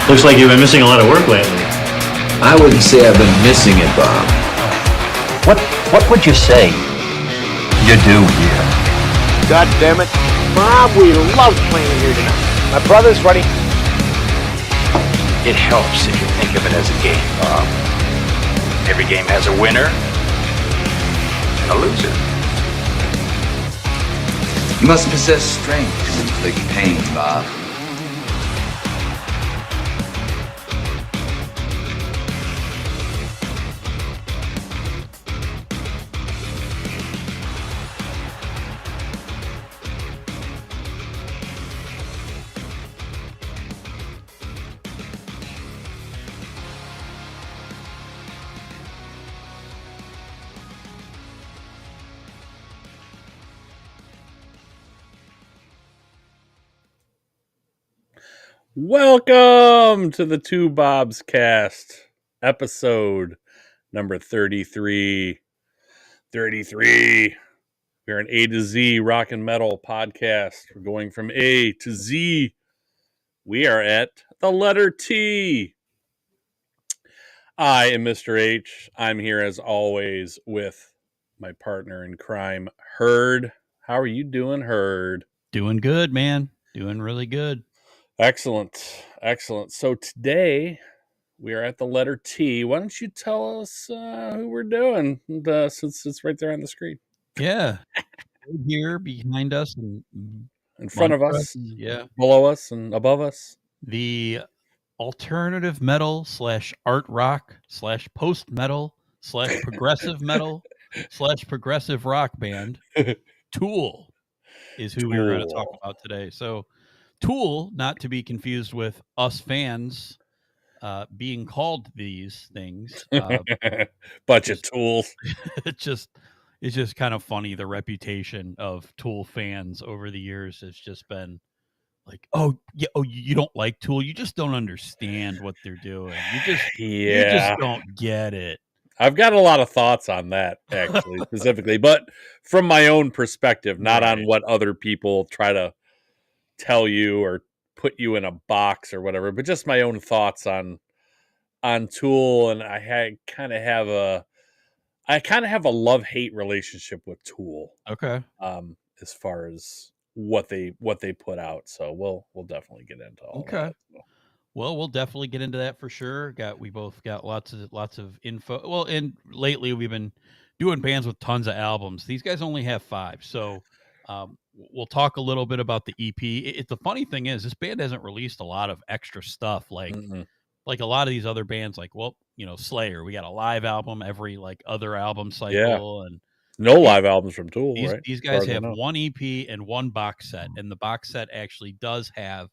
Looks like you've been missing a lot of work lately. I wouldn't say I've been missing it, Bob. What would you say you do here? God damn it. Bob, we love playing here tonight. My brother's ready. It helps if you think of it as a game, Bob. Every game has a winner and a loser. You must possess strength to inflict pain, Bob. Welcome to the Two Bobs Cast, episode number 33. 33. We're an A to Z rock and metal podcast. We're going from A to Z. We are at the letter T. I am Mr. H. I'm here as always with my partner in crime, Herd. How are you doing, Herd? Doing good, man. Doing really good. Excellent. So today we are at the letter T. Why don't you tell us who we're doing since it's right there on the screen? Yeah. Here behind us and in front of us, yeah, below us and above us. The alternative metal / art rock / post metal / progressive metal / progressive rock band Tool is who we're going to talk about today. So Tool, not to be confused with us fans being called these things. Bunch of tools. It's just kind of funny. The reputation of Tool fans over the years has just been like, you don't like Tool, you just don't understand what they're doing. You just don't get it. I've got a lot of thoughts on that, actually, specifically, but from my own perspective, not on what other people try to tell you or put you in a box or whatever, but just my own thoughts on Tool. And I kind of have a love-hate relationship with Tool. Okay. As far as what they put out, so we'll definitely get into all that. Well, we'll definitely get into that for sure. We both got lots of info. Well, and lately we've been doing bands with tons of albums. These guys only have 5, so we'll talk a little bit about the EP. The funny thing is, this band hasn't released a lot of extra stuff like a lot of these other bands. Like, Slayer, we got a live album every other album cycle, and no live albums from Tool. These guys have one EP and one box set, and the box set actually does have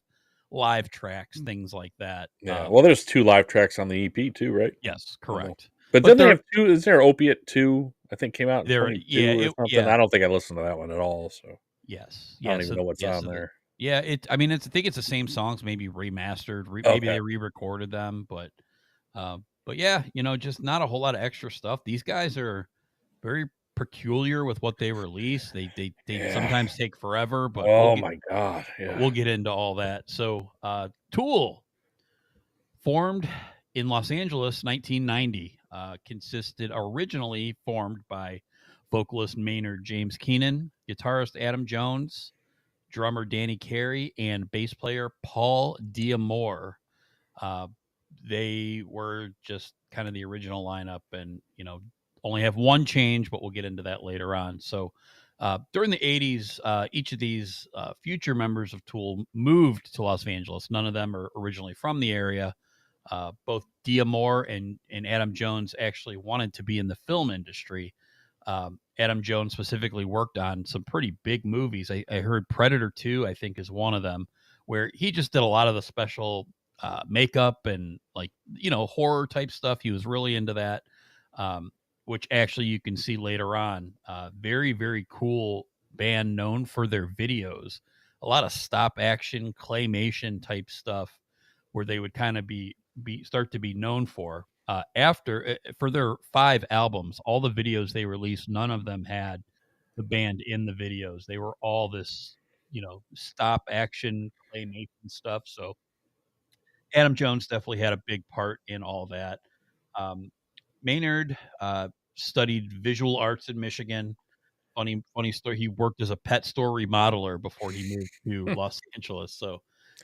live tracks, things like that. Yeah, well, there's 2 live tracks on the EP too, right? Yes, correct. But then they have 2. Is there Opiate 2? I think came out in 22 or something. I don't think I listened to that one at all. So yes, I don't even know what's on there. I think it's the same songs, maybe remastered. Maybe they re-recorded them, but yeah, just not a whole lot of extra stuff. These guys are very peculiar with what they release. They sometimes take forever, but my god, we'll get into all that. So Tool, formed in Los Angeles 1990, originally formed by vocalist Maynard James Keenan, guitarist Adam Jones, drummer Danny Carey, and bass player Paul Diamore. They were just kind of the original lineup, and only have one change, but we'll get into that later on. So during the 80s, each of these future members of Tool moved to Los Angeles. None of them are originally from the area. Both Diamore and Adam Jones actually wanted to be in the film industry. Adam Jones specifically worked on some pretty big movies. I heard Predator 2, I think, is one of them, where he just did a lot of the special makeup and horror type stuff. He was really into that. Which actually you can see later on. Very, very cool band known for their videos. A lot of stop action, claymation type stuff where they would kind of start to be known for. For their 5 albums, all the videos they released, none of them had the band in the videos. They were all this, stop action, claymation stuff. So Adam Jones definitely had a big part in all that. Maynard studied visual arts in Michigan. Funny story. He worked as a pet store remodeler before he moved to Los Angeles. So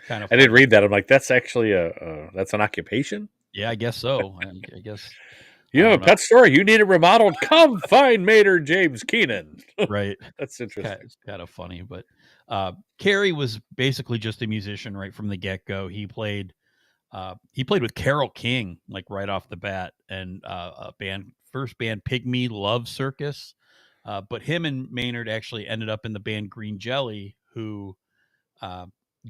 kind of I funny. did read that. I'm like, that's actually that's an occupation. Yeah, I guess so. I guess You I have a don't know. pet store. You need it remodeled. Come find Maynard James Keenan. Right. That's interesting. It's kind of funny, but Carey was basically just a musician right from the get go. He played with Carole King like right off the bat, and first band Pygmy Love Circus. But him and Maynard actually ended up in the band Green Jelly, who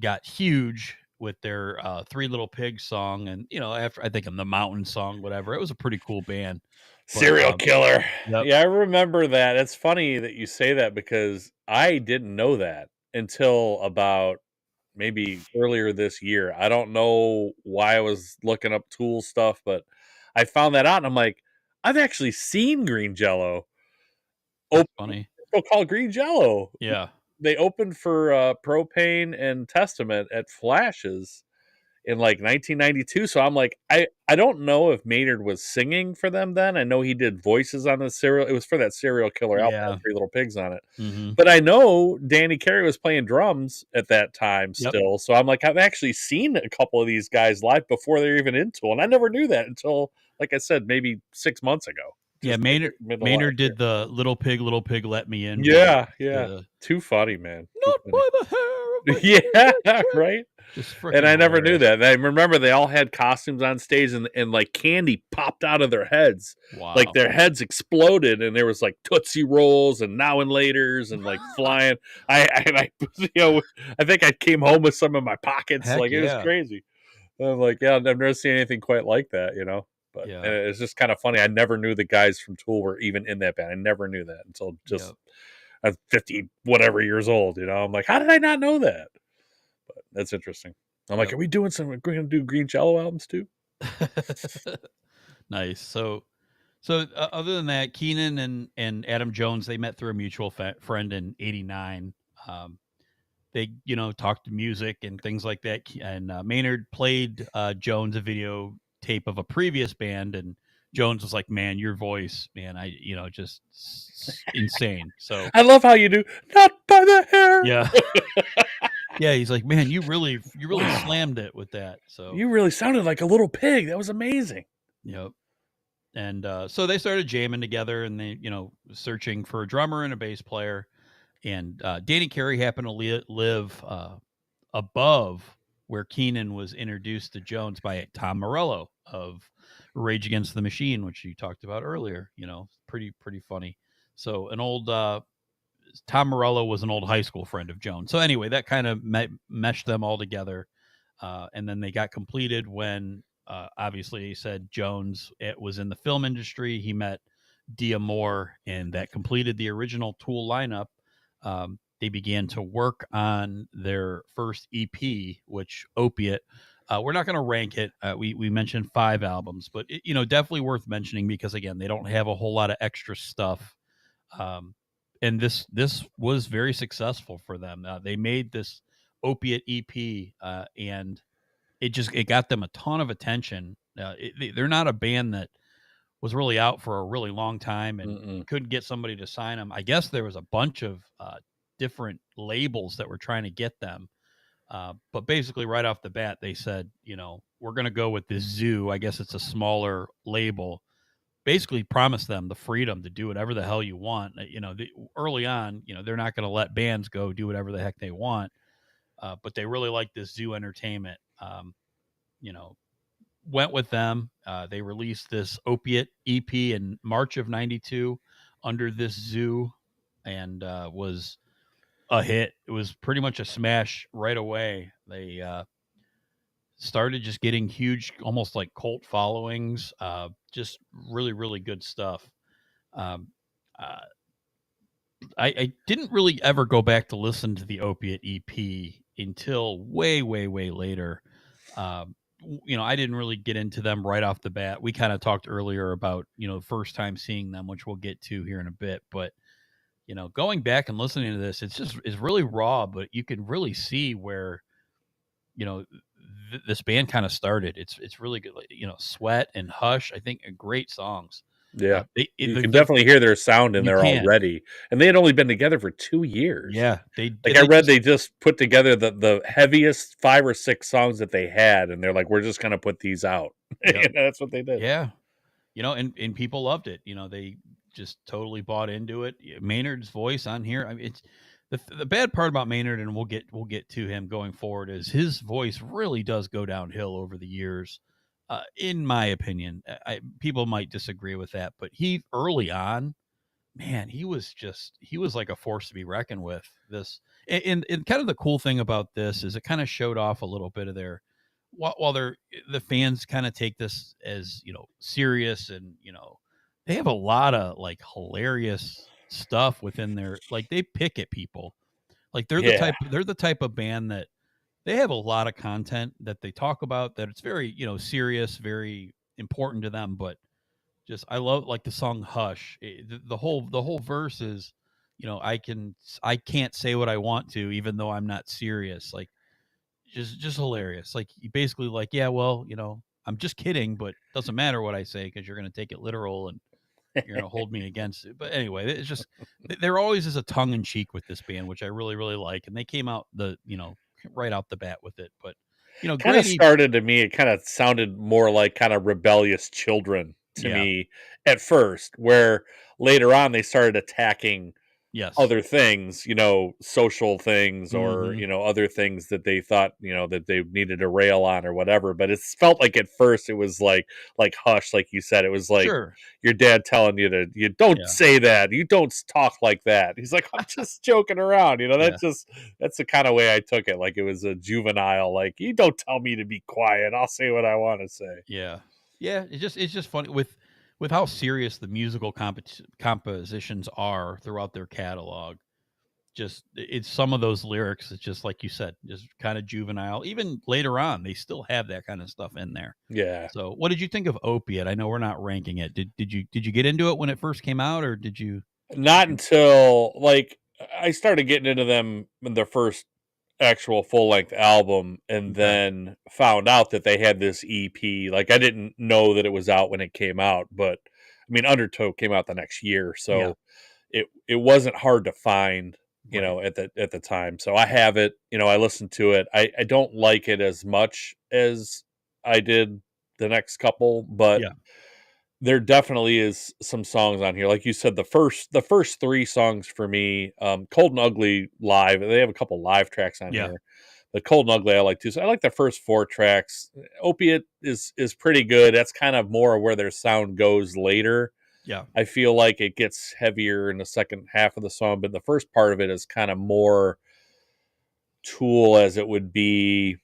got huge with their Three Little Pigs song, and after I think in the Mountain song, whatever. It was a pretty cool band. Serial killer. Yep. Yeah, I remember that. It's funny that you say that because I didn't know that until about maybe earlier this year. I don't know why I was looking up Tool stuff, but I found that out and I'm like, I've actually seen Green Jello. That's funny. Still called Green Jello. Yeah. They opened for Propane and Testament at Flashes in like 1992. So I'm like, I don't know if Maynard was singing for them then. I know he did voices on the serial. It was for that Serial Killer album, Yeah. with Three Little Pigs on it. Mm-hmm. But I know Danny Carey was playing drums at that time Yep. still. So I'm like, I've actually seen a couple of these guys live before they're even in Tool. And I never knew that until, like I said, maybe 6 months ago. Yeah, Maynard did the Little Pig, Let Me In. Yeah. Too funny, man. Not by the hair of my Yeah, right. Just And I never knew hilarious. that. And I remember they all had costumes on stage, and like candy popped out of their heads. Wow. Like their heads exploded, and there was like Tootsie Rolls and Now and Laters and like flying. I think I came home with some in my pockets. Heck Like it was yeah. crazy. I'm like, yeah, I've never seen anything quite like that, But Yeah. and it's just kind of funny. I never knew the guys from Tool were even in that band. I never knew that until just I was 50 whatever years old. I'm like, how did I not know that? But that's interesting. I'm like, are we doing some? We're going to do Green Jello albums too. Nice. So other than that, Keenan and Adam Jones, they met through a mutual friend in '89. They talked music and things like that. And Maynard played Jones a video tape of a previous band, and Jones was like, "Man, your voice, man, just insane." So I love how you do not by the hair. Yeah. Yeah, he's like, man, you really slammed it with that. So you really sounded like a little pig. That was amazing. Yep. And so they started jamming together, and they, searching for a drummer and a bass player. And Danny Carey happened to live above where Keenan was introduced to Jones by Tom Morello of Rage Against the Machine, which you talked about earlier. Pretty funny. So an old Tom Morello was an old high school friend of Jones. So anyway, that kind of meshed them all together. And then they got completed when, obviously, he said Jones was in the film industry. He met Dia Moore, and that completed the original Tool lineup. They began to work on their first EP, which Opiate. We're not going to rank it. We mentioned 5 albums, but definitely worth mentioning because again, they don't have a whole lot of extra stuff. And this was very successful for them. They made this Opiate EP, and it got them a ton of attention. They're not a band that was really out for a really long time and couldn't get somebody to sign them. I guess there was a bunch of different labels that were trying to get them. But basically right off the bat, they said, we're going to go with this Zoo. I guess it's a smaller label. Basically promised them the freedom to do whatever the hell you want. Early on, they're not going to let bands go do whatever the heck they want. But they really like this Zoo Entertainment. Went with them. They released this Opiate EP in March of '92 under this Zoo, and was a hit. It was pretty much a smash right away. They started just getting huge, almost like cult followings. Just really, really good stuff. I didn't really ever go back to listen to the Opiate EP until way, way, way later. I didn't really get into them right off the bat. We kind of talked earlier about, the first time seeing them, which we'll get to here in a bit. But, going back and listening to this, it's really raw, but you can really see where, this band kind of started. It's really good. Like, Sweat and Hush, I think, are great songs. Yeah. You The can definitely hear their sound in You there can. already. And they had only been together for 2 years. Yeah, Like, I read they just put together the heaviest 5 or 6 songs that they had, and they're like, "We're just gonna put these out." Yep. That's what they did. Yeah, and people loved it. They just totally bought into it. Maynard's voice on here. I mean, it's the bad part about Maynard, and we'll get to him going forward, is his voice really does go downhill over the years. In my opinion, people might disagree with that, but he early on, man, he was like a force to be reckoned with. This and kind of the cool thing about this is it kind of showed off a little bit of their while the fans kind of take this as serious, and they have a lot of like hilarious stuff within their, like, they pick at people. Like they're the type of band that they have a lot of content that they talk about that it's very serious, very important to them, but just I love like the song Hush. The whole verse is, I can't say what I want to even though I'm not serious. Like just hilarious. Like you basically like, yeah, well, I'm just kidding, but doesn't matter what I say because you're going to take it literal and you're going to hold me against it. But anyway, it's just there always is a tongue in cheek with this band, which I really really like, and they came out right out the bat with it. But Kind of started to me, it kind of sounded more like kind of rebellious children to me at first, where later on they started attacking other things, social things or, other things that they thought, that they needed to rail on or whatever. But it felt like at first it was like Hush, like you said, it was like your dad telling you you don't say that. You don't talk like that. He's like, I'm just joking around. That's the kind of way I took it. Like it was a juvenile, like, you don't tell me to be quiet. I'll say what I want to say. Yeah. Yeah. It's just funny with how serious the musical compositions are throughout their catalog. Just it's some of those lyrics, it's just like you said, just kind of juvenile. Even later on, they still have that kind of stuff in there. Yeah. So what did you think of Opiate? I know we're not ranking it. Did you get into it when it first came out, or did you? Not until like I started getting into them in their first actual full length album, and then found out that they had this EP. Like I didn't know that it was out when it came out, but I mean Undertow came out the next year, so it wasn't hard to find, at the time. So I have it, I listened to it. I don't like it as much as I did the next couple, but there definitely is some songs on here. Like you said, the first 3 songs for me, Cold and Ugly live, they have a couple live tracks on here. The Cold and Ugly I like too. So I like the first 4 tracks. Opiate is pretty good. That's kind of more where their sound goes later. Yeah. I feel like it gets heavier in the second half of the song, but the first part of it is kind of more Tool as it would be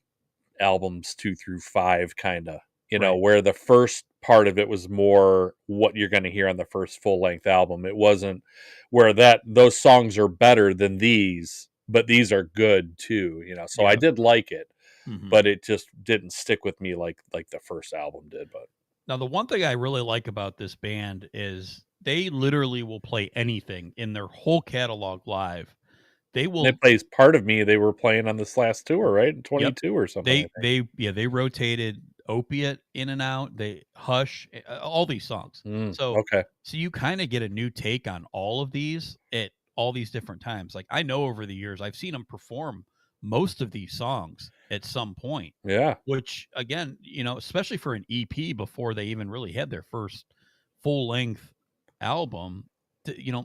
albums 2 through 5 kind of. Where the first part of it was more what you're going to hear on the first full length album. It wasn't where those songs are better than these, but these are good too, So I did like it, but it just didn't stick with me like the first album did. But now the one thing I really like about this band is they literally will play anything in their whole catalog live. They plays Part of Me. They were playing on this last tour, right? In 22 or something. They rotated Opiate in and out. They Hush, all these songs. So you kind of get a new take on all of these at all these different times. Like I know over the years I've seen them perform most of these songs at some point. Yeah. Which again, especially for an EP before they even really had their first full length album,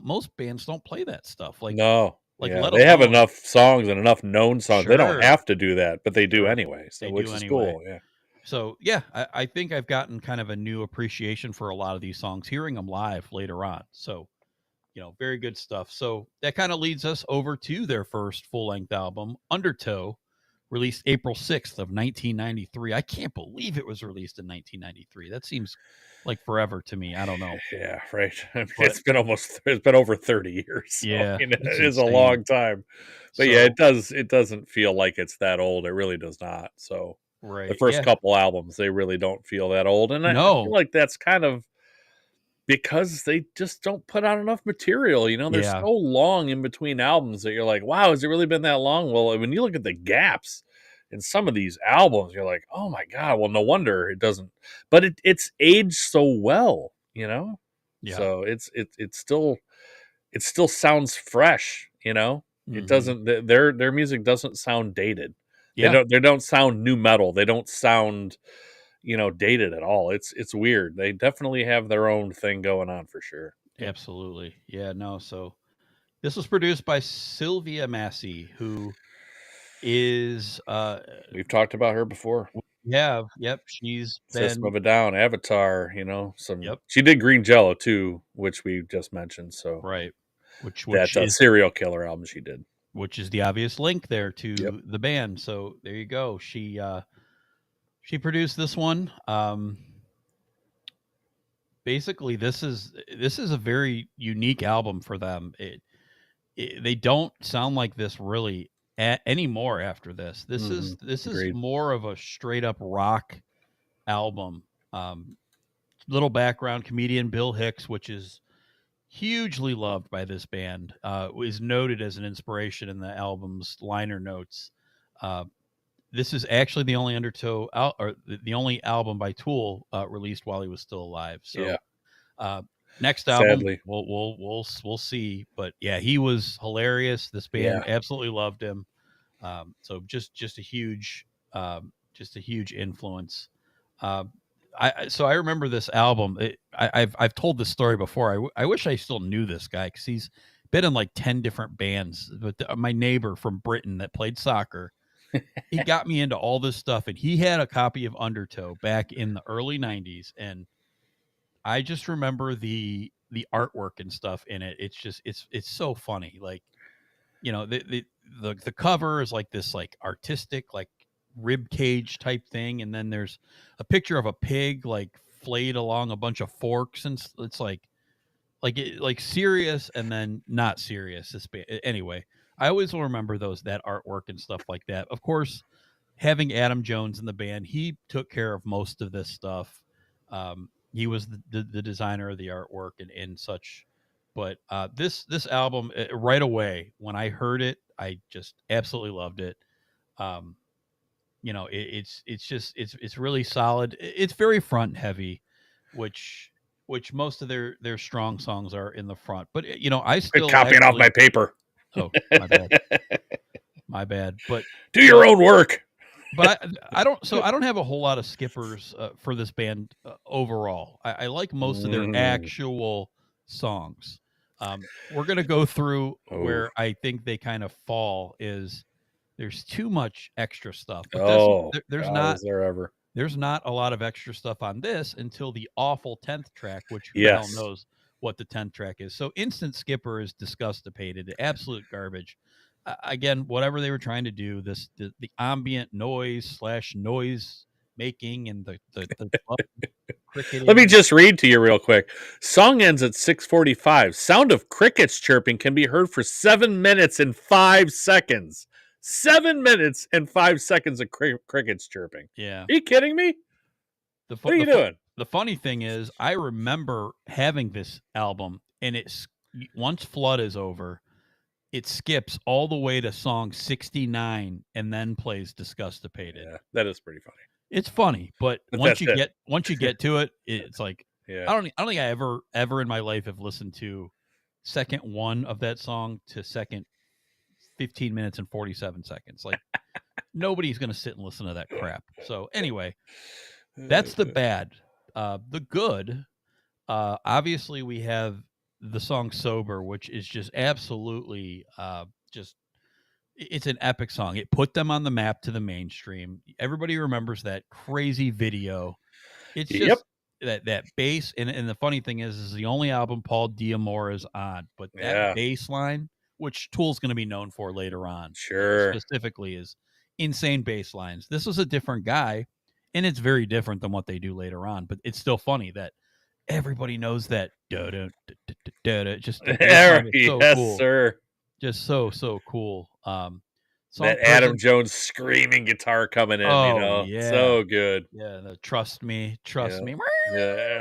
most bands don't play that stuff. Like no. They have enough songs and enough known songs. Sure. They don't have to do that, but they do anyway. So which is cool. Yeah. So I think I've gotten kind of a new appreciation for a lot of these songs, hearing them live later on. So, very good stuff. So that kind of leads us over to their first full length album, Undertow, released April 6th of 1993. I can't believe it was released in 1993. That seems like forever to me. I don't know. Yeah, right. It's been over 30 years. So, yeah. It is a long time. But it doesn't feel like it's that old. It really does not. So the first couple albums, they really don't feel that old. And I feel like that's kind of because they just don't put out enough material. They're so long in between albums that you're like, wow, has it really been that long? Well, when you look at the gaps, in some of these albums, you're like, oh my god, well, no wonder it doesn't. But it's aged so well, you know. Yeah. So it still sounds fresh, you know. It doesn't. Their music doesn't sound dated. Yeah. They don't sound new metal. They don't sound, you know, dated at all. It's weird. They definitely have their own thing going on for sure. Absolutely. Yeah, no. So this was produced by Sylvia Massey, who is We've talked about her before. yeah, yep, she's System been of a Down, Avatar, you know, yep, she did Green Jello too, which we just mentioned. So right. Which that's a is serial killer album she did. which is the obvious link there to Yep. the band. So there you go. She produced this one. Basically this is a very unique album for them. They don't sound like this really anymore after this. This is Agreed. more of a straight up rock album. Little background, comedian Bill Hicks, which is hugely loved by this band, is noted as an inspiration in the album's liner notes. This is actually the only the only album by Tool released while he was still alive. So Yeah. Next album, Sadly. we'll see. But yeah, he was hilarious. This band absolutely loved him. So just a huge influence. I remember this album. I've told this story before. I wish I still knew this guy because he's been in like 10 different bands. But my neighbor from Britain that played soccer, he got me into all this stuff, and he had a copy of Undertow back in the early 90s, and I just remember the artwork and stuff in it. It's just it's so funny. Like, you know, the cover is like this like artistic like rib cage type thing, and then there's a picture of a pig like flayed along a bunch of forks, and it's like serious and then not serious. Anyway, I always will remember that artwork and stuff like that. Of course, having Adam Jones in the band, he took care of most of this stuff. He was the designer of the artwork and such. But this album, right away when I heard it, I just absolutely loved it. You know, it's really solid. It's very front heavy, which most of their strong songs are in the front. But you know, I still copying off my paper. Oh, my bad. My bad. But do your own work. But I don't have a whole lot of skippers for this band overall. I like most of their actual songs. We're gonna go through where I think they kind of fall. Is there's too much extra stuff. But there's not a lot of extra stuff on this until the awful 10th track, which who the hell knows what the 10th track is. So Instant Skipper is disgustipated, absolute garbage. Again, whatever they were trying to do, the ambient noise / noise making and the cricketing. Let me just read to you real quick. Song ends at 6:45. Sound of crickets chirping can be heard for 7 minutes and 5 seconds. 7 minutes and 5 seconds of crickets chirping. Yeah. Are you kidding me? What are you doing? The funny thing is, I remember having this album, and it's once Flood is over, it skips all the way to song 69 and then plays Disgustipated. Yeah, that is pretty funny. It's funny, but once you get to it, it's like I don't think I ever in my life have listened to second one of that song to second 15 minutes and 47 seconds. Like nobody's going to sit and listen to that crap. So anyway, that's the bad. The good, obviously we have the song Sober, which is just absolutely it's an epic song. It put them on the map to the mainstream. Everybody remembers that crazy video. It's just that bass. And the funny thing is the only album Paul Diamore is on, but that bass line, which Tool's going to be known for later on, specifically is insane bass lines. This was a different guy, and it's very different than what they do later on, but it's still funny that everybody knows that. Just yes, cool. Sir. Just so cool. That Adam Jones screaming guitar coming in, so good. Yeah, the trust me. Yeah,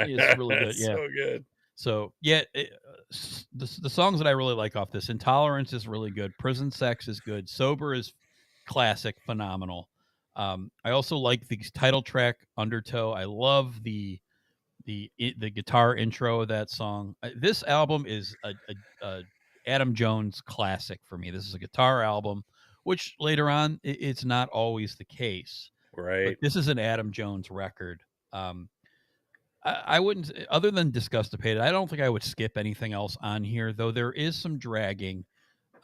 it's really good. Yeah, so good. So the songs that I really like off this, Intolerance is really good. Prison Sex is good. Sober is classic, phenomenal. I also like the title track Undertow. I love the guitar intro of that song. This album is a Adam Jones classic for me. This is a guitar album, which later on it's not always the case, but Right. this is an Adam Jones record. I wouldn't, other than Disgustipated, I don't think I would skip anything else on here, though there is some dragging.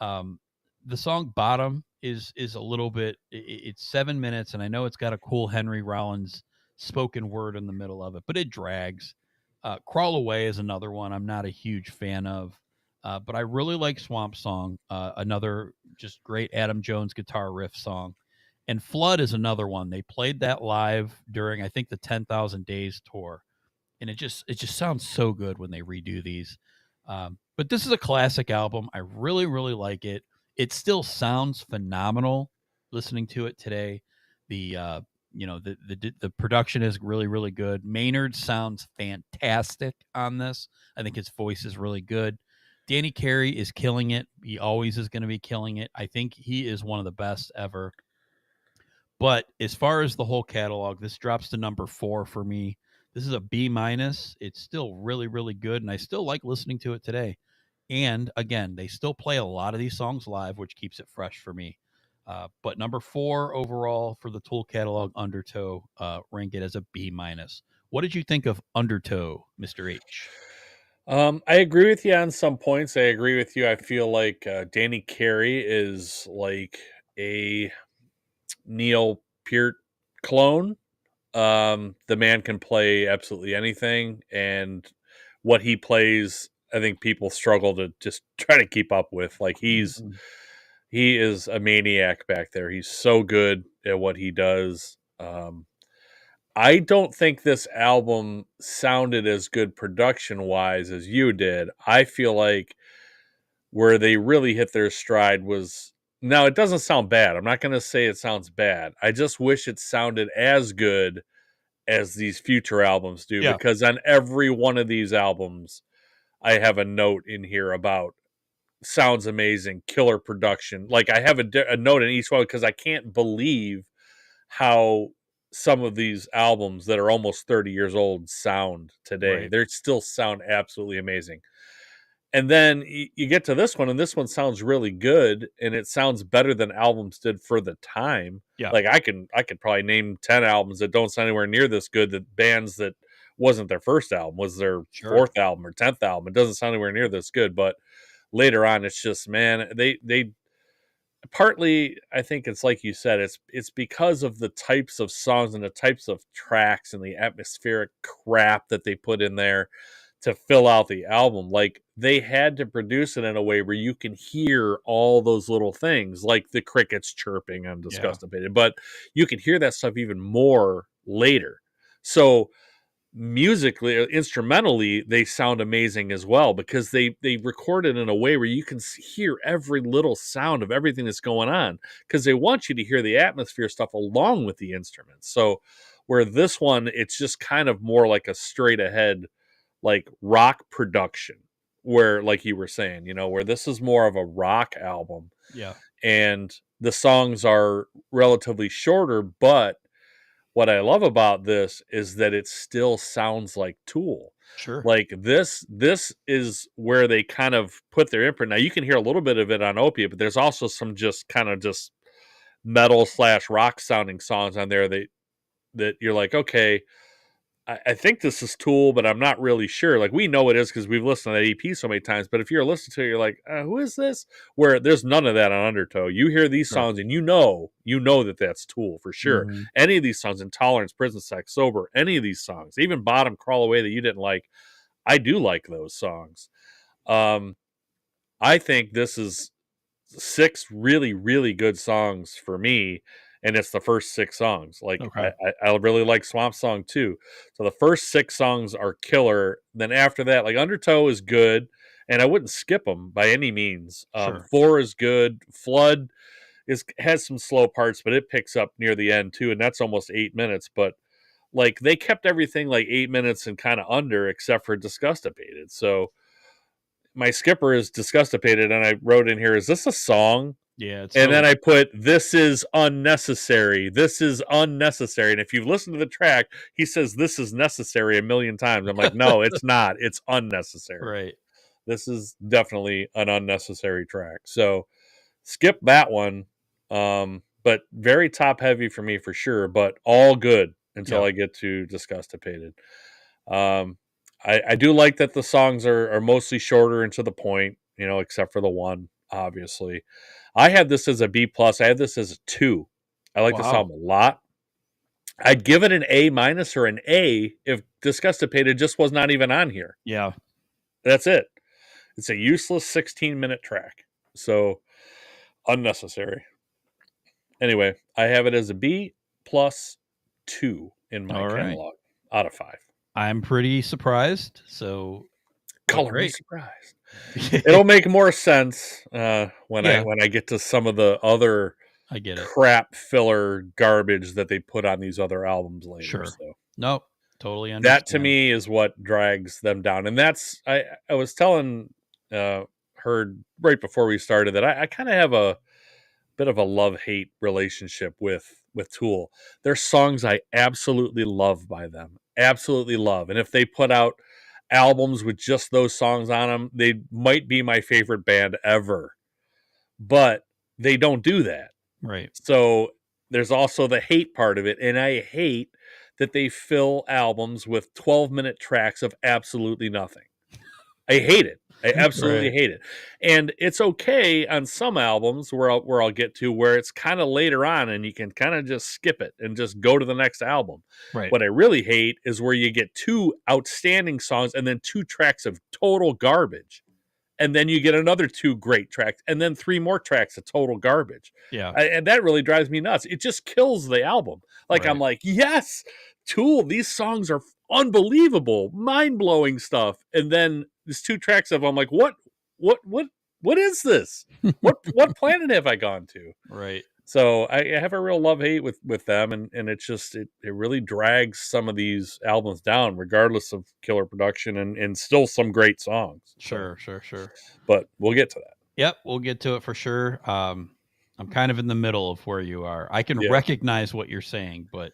The song Bottom is a little bit, it's 7 minutes, and I know it's got a cool Henry Rollins spoken word in the middle of it, but it drags. Crawl Away is another one I'm not a huge fan of, but I really like Swamp Song, another just great Adam Jones guitar riff song. And Flood is another one. They played that live during, I think, the 10,000 Days tour, and it just sounds so good when they redo these. But this is a classic album. I really, really like it. It still sounds phenomenal listening to it today. The the production is really, really good. Maynard sounds fantastic on this. I think his voice is really good. Danny Carey is killing it. He always is going to be killing it. I think he is one of the best ever. But as far as the whole catalog, this drops to number 4 for me. This is a B minus. It's still really, really good, and I still like listening to it today. And again, they still play a lot of these songs live, which keeps it fresh for me. But number 4 overall for the Tool catalog, Undertow, rank it as a B minus. What did you think of Undertow, Mr. H? I agree with you on some points. I agree with you. I feel like Danny Carey is like a Neil Peart clone. The man can play absolutely anything, and what he plays, I think people struggle to just try to keep up with. Like he is a maniac back there. He's so good at what he does. I don't think this album sounded as good production wise as you did. I feel like where they really hit their stride was, now it doesn't sound bad. I'm not going to say it sounds bad. I just wish it sounded as good as these future albums do, Yeah. because on every one of these albums, I have a note in here about sounds amazing, killer production. Like I have a note in each one because I can't believe how some of these albums that are almost 30 years old sound today. Right. They still sound absolutely amazing. And then you get to this one, and this one sounds really good, and it sounds better than albums did for the time. Yeah. Like I could probably name 10 albums that don't sound anywhere near this good, that bands that wasn't their first album, was their fourth album or 10th album. It doesn't sound anywhere near this good, but later on it's just, man, they partly, I think it's like you said, it's because of the types of songs and the types of tracks and the atmospheric crap that they put in there to fill out the album. Like they had to produce it in a way where you can hear all those little things, like the crickets chirping on Disgustipated, but you can hear that stuff even more later. So musically, instrumentally, they sound amazing as well, because they record it in a way where you can hear every little sound of everything that's going on, because they want you to hear the atmosphere stuff along with the instruments. So where this one, it's just kind of more like a straight ahead like rock production, where, like you were saying, where this is more of a rock album. Yeah. And the songs are relatively shorter, but what I love about this is that it still sounds like Tool. Sure. Like this is where they kind of put their imprint. Now you can hear a little bit of it on Opiate, but there's also some just kind of just metal / rock sounding songs on there that you're like, okay, I think this is Tool, but I'm not really sure. Like we know it is because we've listened to that EP so many times. But if you're listening to it, you're like, who is this? Where there's none of that on Undertow. You hear these songs and you know that that's Tool for sure. Mm-hmm. Any of these songs, Intolerance, Prison Sex, Sober, any of these songs, even Bottom, Crawl Away that you didn't like, I do like those songs. I think this is 6 really, really good songs for me. And it's the first 6 songs. Like I really like Swamp Song too. So the first 6 songs are killer. Then after that, like Undertow is good, and I wouldn't skip them by any means. 4 is good. Flood has some slow parts, but it picks up near the end too, and that's almost 8 minutes. But like they kept everything like 8 minutes and kind of under, except for Disgustipated. So my skipper is Disgustipated, and I wrote in here, is this a song Yeah, it's And so, then I put, this is unnecessary. This is unnecessary. And if you've listened to the track, he says this is necessary a million times. I'm like, no, it's not. It's unnecessary. right. This is definitely an unnecessary track. So skip that one. But very top heavy for me for sure, but all good until Yep. I get to Disgustipated. I do like that the songs are mostly shorter and to the point, except for the one, obviously. I had this as a B plus. I had this as a 2. I like this Wow. album a lot. I'd give it an A minus or an A if Disgustipated just was not even on here. Yeah. That's it. It's a useless 16-minute track. So unnecessary. Anyway, I have it as a B plus 2 in my All right. catalog out of 5. I'm pretty surprised. So Color me great. surprised. It'll make more sense when Yeah. I get to some of the other I get it. crap filler garbage that they put on these other albums later. Sure. So Nope. Totally understand. that to me is what drags them down. And that's I was telling her right before we started that I kind of have a bit of a love-hate relationship with Tool. There's songs I absolutely love by them. Absolutely love. And if they put out albums with just those songs on them, they might be my favorite band ever. But they don't do that. Right. So there's also the hate part of it. And I hate that they fill albums with 12-minute tracks of absolutely nothing. I hate it. I absolutely hate it. And it's okay on some albums where I'll get to where it's kind of later on and you can kind of just skip it and just go to the next album. Right. What I really hate is where you get 2 outstanding songs and then 2 tracks of total garbage. And then you get another 2 great tracks and then 3 more tracks of total garbage. Yeah. And that really drives me nuts. It just kills the album. Like, Right. I'm like, yes, Tool, these songs are unbelievable, mind-blowing stuff. And then there's 2 tracks of, I'm like, what is this? What planet have I gone to? Right. So I have a real love-hate with them, and it's just it really drags some of these albums down, regardless of killer production and still some great songs. Sure. But we'll get to that. Yep, we'll get to it for sure. I'm kind of in the middle of where you are. I can Yeah. recognize what you're saying, but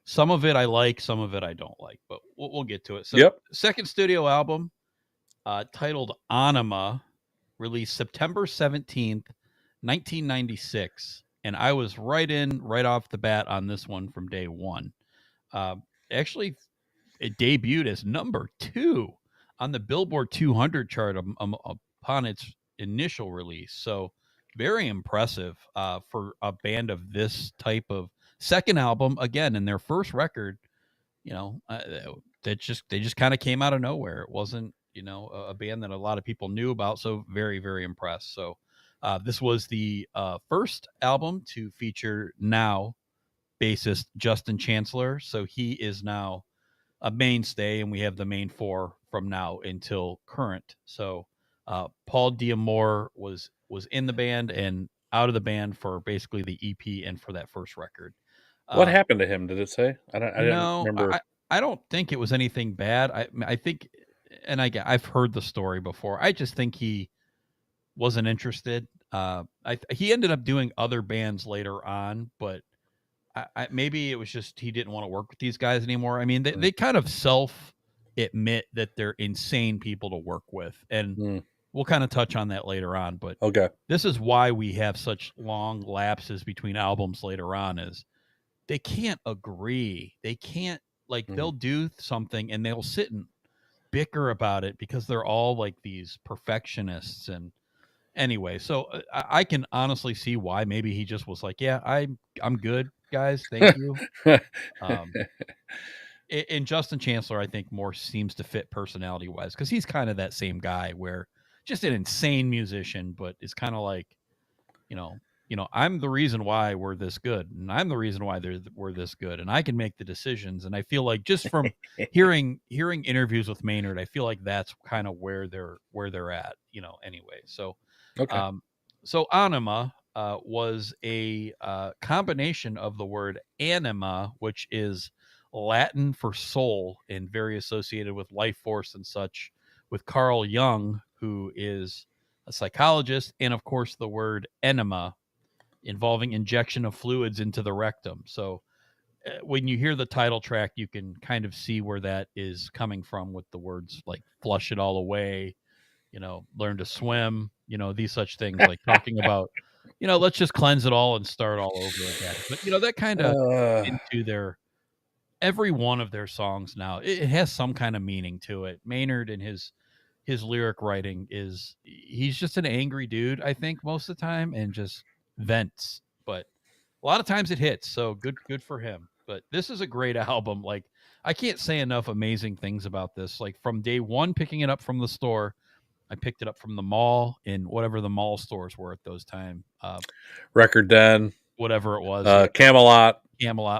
some of it I like, some of it I don't like. But we'll get to it. So, Yep. second studio album, titled Anima, released September 17th, 1996. And I was right off the bat on this one from day one. Actually, it debuted as number 2 on the Billboard 200 chart upon its initial release. So very impressive for a band of this type of second album. Again, in their first record, they just kind of came out of nowhere. It wasn't, a band that a lot of people knew about. So very, very impressed. So this was the first album to feature now bassist Justin Chancellor. So he is now a mainstay, and we have the main 4 from now until current. So Paul Diamore was in the band and out of the band for basically the EP and for that first record. What happened to him? Did it say? I didn't remember. I don't think it was anything bad. I think, and I've heard the story before. I just think he wasn't interested. He ended up doing other bands later on, but maybe it was just he didn't want to work with these guys anymore. I mean, they kind of self-admit that they're insane people to work with, and we'll kind of touch on that later on. But okay, this is why we have such long lapses between albums later on, is they can't agree. They can't, they'll do something and they'll sit and bicker about it because they're all like these perfectionists. And anyway, so I can honestly see why. Maybe he just was like, yeah, I'm good, guys. Thank you. And Justin Chancellor, I think, more seems to fit personality wise, because he's kind of that same guy where just an insane musician, but is kind of like, I'm the reason why we're this good, and I'm the reason why we're this good, and I can make the decisions. And I feel like just from hearing interviews with Maynard, I feel like that's kind of where they're at, anyway. So, okay. So Anima was a combination of the word anima, which is Latin for soul and very associated with life force and such, with Carl Jung, who is a psychologist, and of course the word enema, involving injection of fluids into the rectum. So when you hear the title track, you can kind of see where that is coming from with the words like flush it all away, learn to swim, these such things, like talking about, let's just cleanse it all and start all over again. But, that kind of into every one of their songs now, it has some kind of meaning to it. Maynard and his lyric writing he's just an angry dude, I think, most of the time, and just vents. But a lot of times it hits, so good for him. But this is a great album. Like, I can't say enough amazing things about this. Like, from day one, picking it up from the store, I picked it up from the mall, in whatever the mall stores were at those time. Record Den, whatever it was. Camelot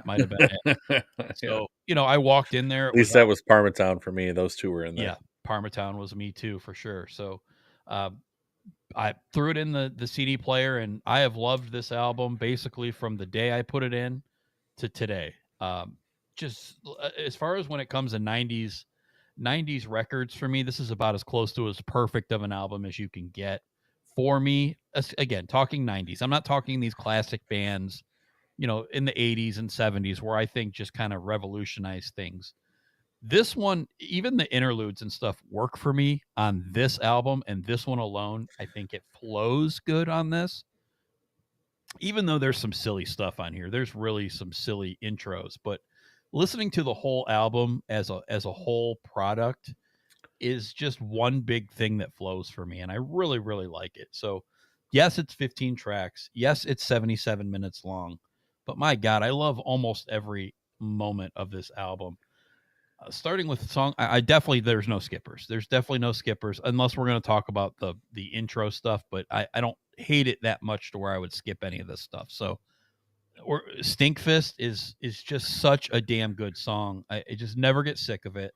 might have been it. So, I walked in there. At least that was Parmatown for me. Those two were in there. Yeah, Parmatown was me too, for sure. So I threw it in the CD player, and I have loved this album basically from the day I put it in to today. Just as far as when it comes to 90s records, for me, this is about as close to as perfect of an album as you can get for me. Again, talking 90s. I'm not talking these classic bands, in the 80s and 70s, where I think just kind of revolutionized things. This one, even the interludes and stuff, work for me on this album, and this one alone, I think it flows good on this. Even though there's some silly stuff on here, there's really some silly intros, but listening to the whole album as a whole product is just one big thing that flows for me, and I really, really like it. So, yes, it's 15 tracks. Yes, it's 77 minutes long, but my God, I love almost every moment of this album. Starting with the song, I definitely, there's no skippers. There's definitely no skippers, unless we're going to talk about the intro stuff, but I don't hate it that much to where I would skip any of this stuff. So, or Stinkfist is just such a damn good song. I just never get sick of it.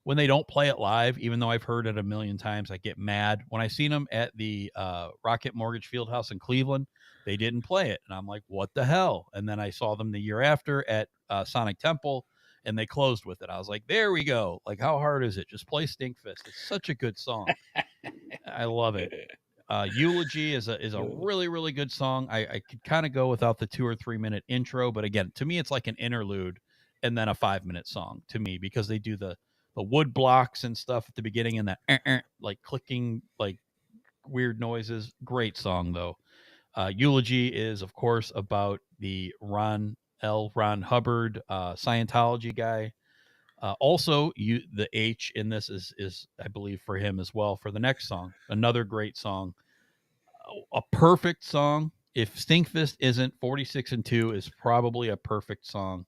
When they don't play it live, even though I've heard it a million times, I get mad. When I seen them at the Rocket Mortgage Fieldhouse in Cleveland, they didn't play it, and I'm like, what the hell? And then I saw them the year after at Sonic Temple, and they closed with it. I was like, there we go. Like, how hard is it? Just play Stinkfist. It's such a good song. I love it. Eulogy is a really, really good song. I could kind of go without the 2 or 3 minute intro, but again, to me, it's like an interlude and then a 5-minute song to me, because they do the wood blocks and stuff at the beginning, and that like clicking, like weird noises. Great song though. Eulogy is, of course, about the Ron Hubbard, Scientology guy. Also, the H in this is I believe for him as well for the next song. Another great song, a perfect song. If Stinkfist isn't, 46 and 2 is probably a perfect song.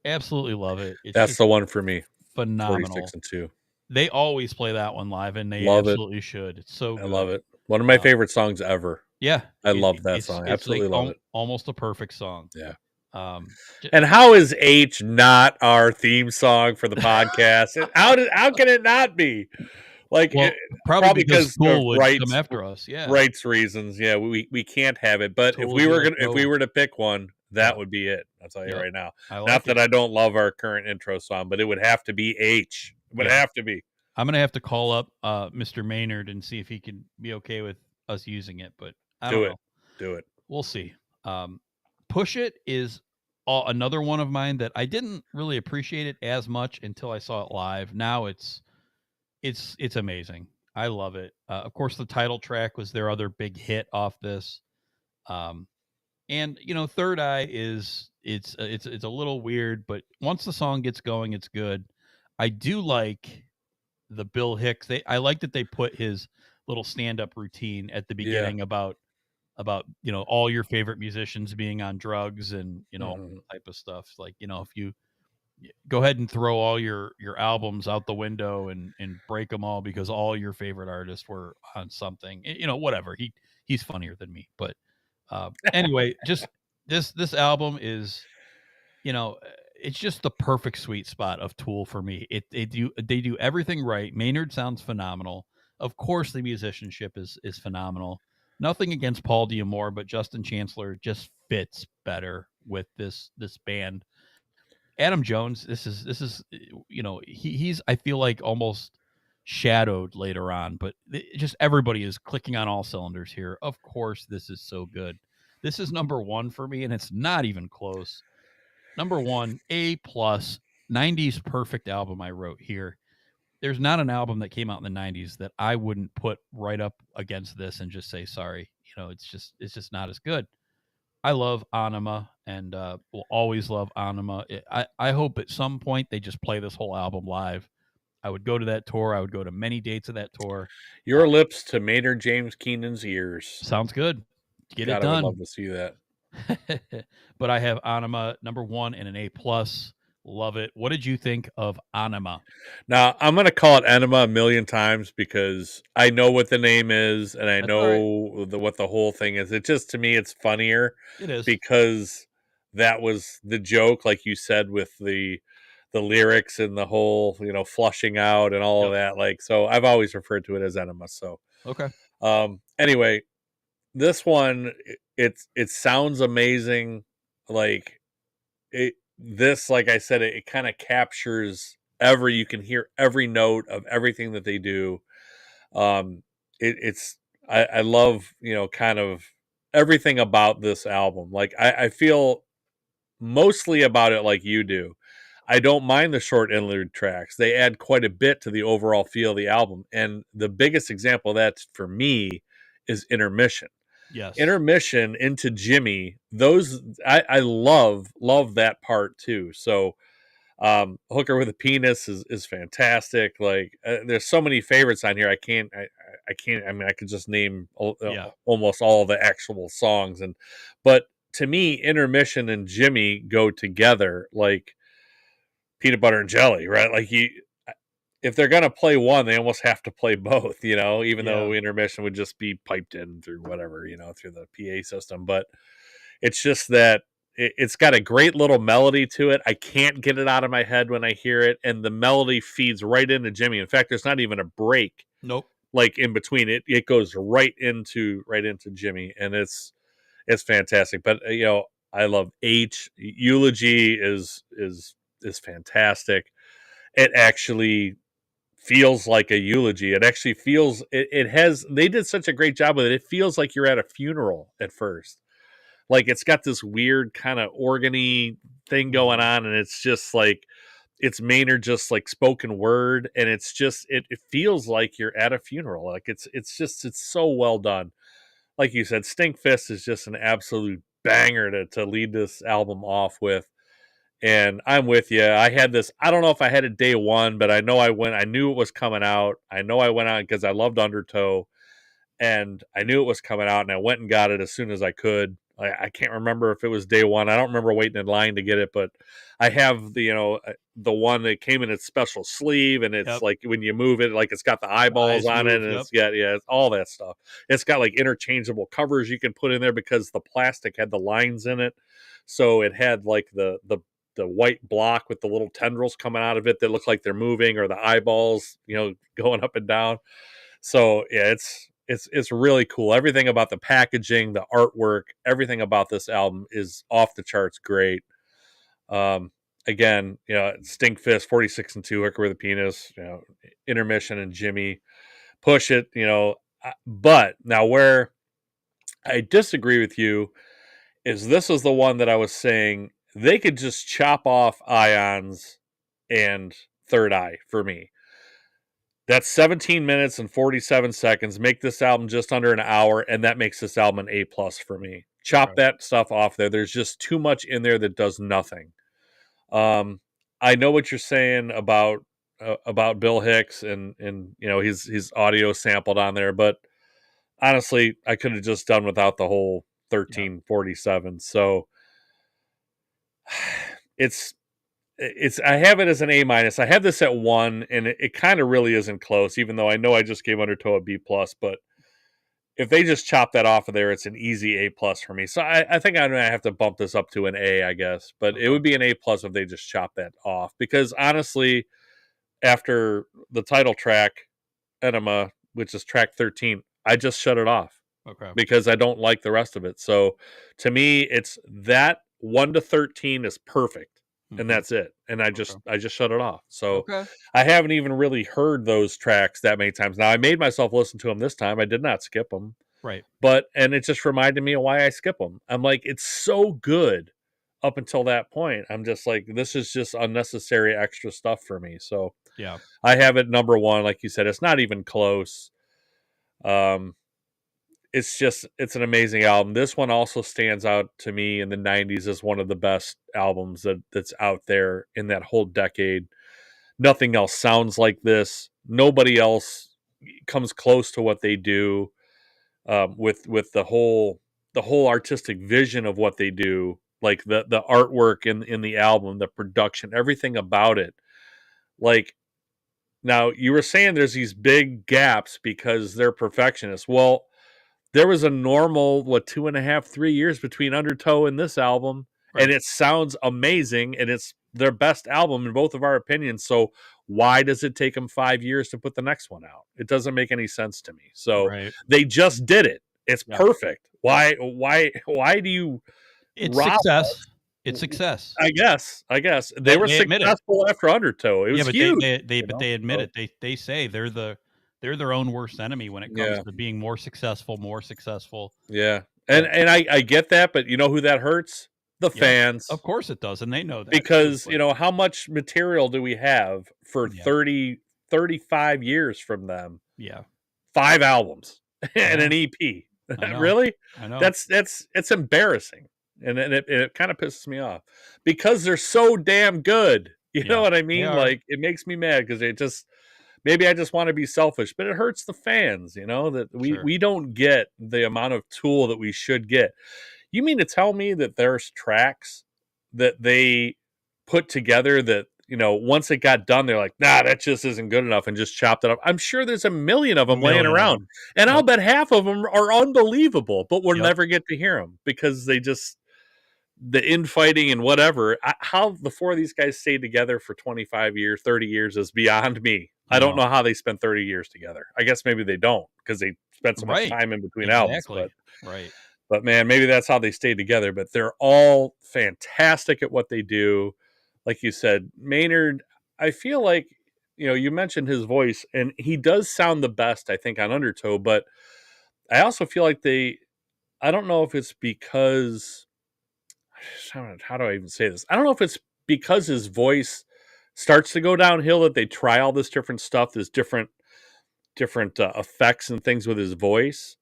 Absolutely love it. That's the one for me. Phenomenal. 46 and 2. They always play that one live, and they love absolutely should. It's so good. I love it. One of my favorite songs ever. Yeah, I love that song. Absolutely like love it. Almost a perfect song. Yeah. And how is H not our theme song for the podcast? How can it not be? Like, well, probably because Tool would come after us. Yeah, rights reasons. Yeah, we can't have it. But Tool if we were to pick one, that would be it. I'll tell you right now. Not that I don't love our current intro song, but it would have to be H. It would have to be. I'm gonna have to call up Mr. Maynard and see if he can be okay with us using it. But I don't know. Do it. We'll see. Push It is another one of mine that I didn't really appreciate it as much until I saw it live. Now it's amazing. I love it. Of course, the title track was their other big hit off this. And Third Eye is it's a little weird, but once the song gets going, it's good. I do like the Bill Hicks. I like that they put his little stand-up routine at the beginning about all your favorite musicians being on drugs and type of stuff. Like, if you go ahead and throw all your albums out the window and break them all because all your favorite artists were on something, whatever. He's funnier than me, but anyway, just this album is, it's just the perfect sweet spot of Tool for me. They do everything right. Maynard sounds phenomenal. Of course, the musicianship is phenomenal. Nothing against Paul D'Amour, but Justin Chancellor just fits better with this band. Adam Jones, this is he's I feel like almost shadowed later on. But just everybody is clicking on all cylinders here. Of course, this is so good. This is number one for me, and it's not even close. Number one, A+, 90s perfect album I wrote here. There's not an album that came out in the 90s that I wouldn't put right up against this and just say sorry. It's just not as good. I love Anima and will always love Anima. I hope at some point they just play this whole album live. I would go to that tour. I would go to many dates of that tour. Your lips to Maynard James Keenan's ears. Sounds good. Get God, it done. I would love to see that. But I have Anima number one and an A+. Love it. What did you think of Anima? Now, I'm going to call it Enema a million times because I know what the name is and I That's know what the whole thing is. It just, to me, it's funnier. It is. Because that was the joke, like you said, with the lyrics and the whole, flushing out and all of that. Like, so I've always referred to it as Enema. So, okay. Anyway, this one, it sounds amazing. Like this, like I said, it kind of captures you can hear every note of everything that they do. I love, kind of everything about this album. Like I feel mostly about it like you do. I don't mind the short interlude tracks. They add quite a bit to the overall feel of the album. And the biggest example of that for me is Intermission. Yes. Intermission into Jimmy. Those I love that part too. So Hooker with a Penis is fantastic. Like there's so many favorites on here. I can't. I mean, I could just name almost all the actual songs. But to me, Intermission and Jimmy go together like peanut butter and jelly, right? Like if they're gonna play one, they almost have to play both. Even though Intermission would just be piped in through whatever, through the PA system. But it's just that. It's got a great little melody to it. I can't get it out of my head when I hear it, and the melody feeds right into Jimmy. In fact, there's not even a break. Nope. Like in between it, it goes right into Jimmy, and it's fantastic. But I love H. Eulogy is fantastic. It actually feels like a eulogy. It actually feels it has. They did such a great job with it. It feels like you're at a funeral at first. Like it's got this weird kind of organy thing going on, and it's just like it's Maynard just like spoken word, and it's just it feels like you're at a funeral. Like it's so well done. Like you said, Stinkfist is just an absolute banger to lead this album off with. And I'm with you. I had this. I don't know if I had it day one, but I know I went. I knew it was coming out. I know I went out because I loved Undertow, and I knew it was coming out, and I went and got it as soon as I could. I can't remember if it was day one. I don't remember waiting in line to get it, but I have the one that came in its special sleeve, and it's like when you move it, like it's got the eyeballs on it, and it's it's all that stuff. It's got like interchangeable covers you can put in there because the plastic had the lines in it, so it had like the white block with the little tendrils coming out of it that look like they're moving, or the eyeballs going up and down. So yeah, it's really cool. Everything about the packaging, the artwork, everything about this album is off the charts great. Again, Stinkfist, 46 and 2, Hooker with a Penis, Intermission and Jimmy, Push It, but now where I disagree with you is this is the one that I was saying they could just chop off Ions and Third Eye for me. That's 17 minutes and 47 seconds. Make this album just under an hour, and that makes this album an A+ for me. Chop that stuff off there. There's just too much in there that does nothing. I know what you're saying about Bill Hicks and his audio sampled on there, but honestly, I could have just done without the whole 1347. So it's I have it as an A-. I have this at 1, and it kind of really isn't close, even though I know I just gave Undertow a B+, but if they just chop that off of there, it's an easy A+ for me. So I think I'm going to have to bump this up to an A, I guess, but it would be an A+ if they just chop that off, because honestly, after the title track, Enema, which is track 13, I just shut it off. Okay. Because I don't like the rest of it. So to me, it's that 1 to 13 is perfect. and that's it. And I just shut it off. So Okay. I haven't even really heard those tracks that many times. Now I made myself listen to them this time. I did not skip them. Right. And it just reminded me of why I skip them. I'm like, it's so good up until that point. I'm just like, this is just unnecessary extra stuff for me. So Yeah. I have it number one. Like you said, it's not even close. It's an amazing album. This one also stands out to me in the 90s as one of the best albums that's out there in that whole decade. Nothing else sounds like this. Nobody else comes close to what they do, with the whole artistic vision of what they do, like the artwork in the album, the production, everything about it. Like, now you were saying there's these big gaps because they're perfectionists. Well, there was a normal 2.5, 3 years between Undertow and this album, and it sounds amazing, and it's their best album in both of our opinions. So why does it take them 5 years to put the next one out? It doesn't make any sense to me. So they just did it. It's perfect. Why do you? It's success. It's success. I guess they were successful after Undertow. It was huge. They admit it. They say they're their own worst enemy when it comes to being more successful. Yeah. And I get that, but you know who that hurts? The fans. Of course it does, and they know that. Because, how much material do we have for 30, 35 years from them? Yeah. 5 albums and an EP. Really? I know. It's embarrassing. And it kind of pisses me off because they're so damn good. You know what I mean? Like, it makes me mad because it just, maybe I just want to be selfish, but it hurts the fans, that we don't get the amount of Tool that we should get. You mean to tell me that there's tracks that they put together that, once it got done, they're like, nah, that just isn't good enough, and just chopped it up? I'm sure there's a million of them laying around, and I'll bet half of them are unbelievable, but we'll never get to hear them because they just, the infighting and whatever. How the 4 of these guys stayed together for 25 years, 30 years is beyond me. I don't know how they spent 30 years together. I guess maybe they don't because they spent so much time in between albums. But man, maybe that's how they stayed together. But they're all fantastic at what they do. Like you said, Maynard, I feel like, you mentioned his voice, and he does sound the best, I think, on Undertow. But I also feel like I don't know if it's because, how do I even say this? I don't know if it's because his voice starts to go downhill that they try all this different stuff, this different effects and things with his voice.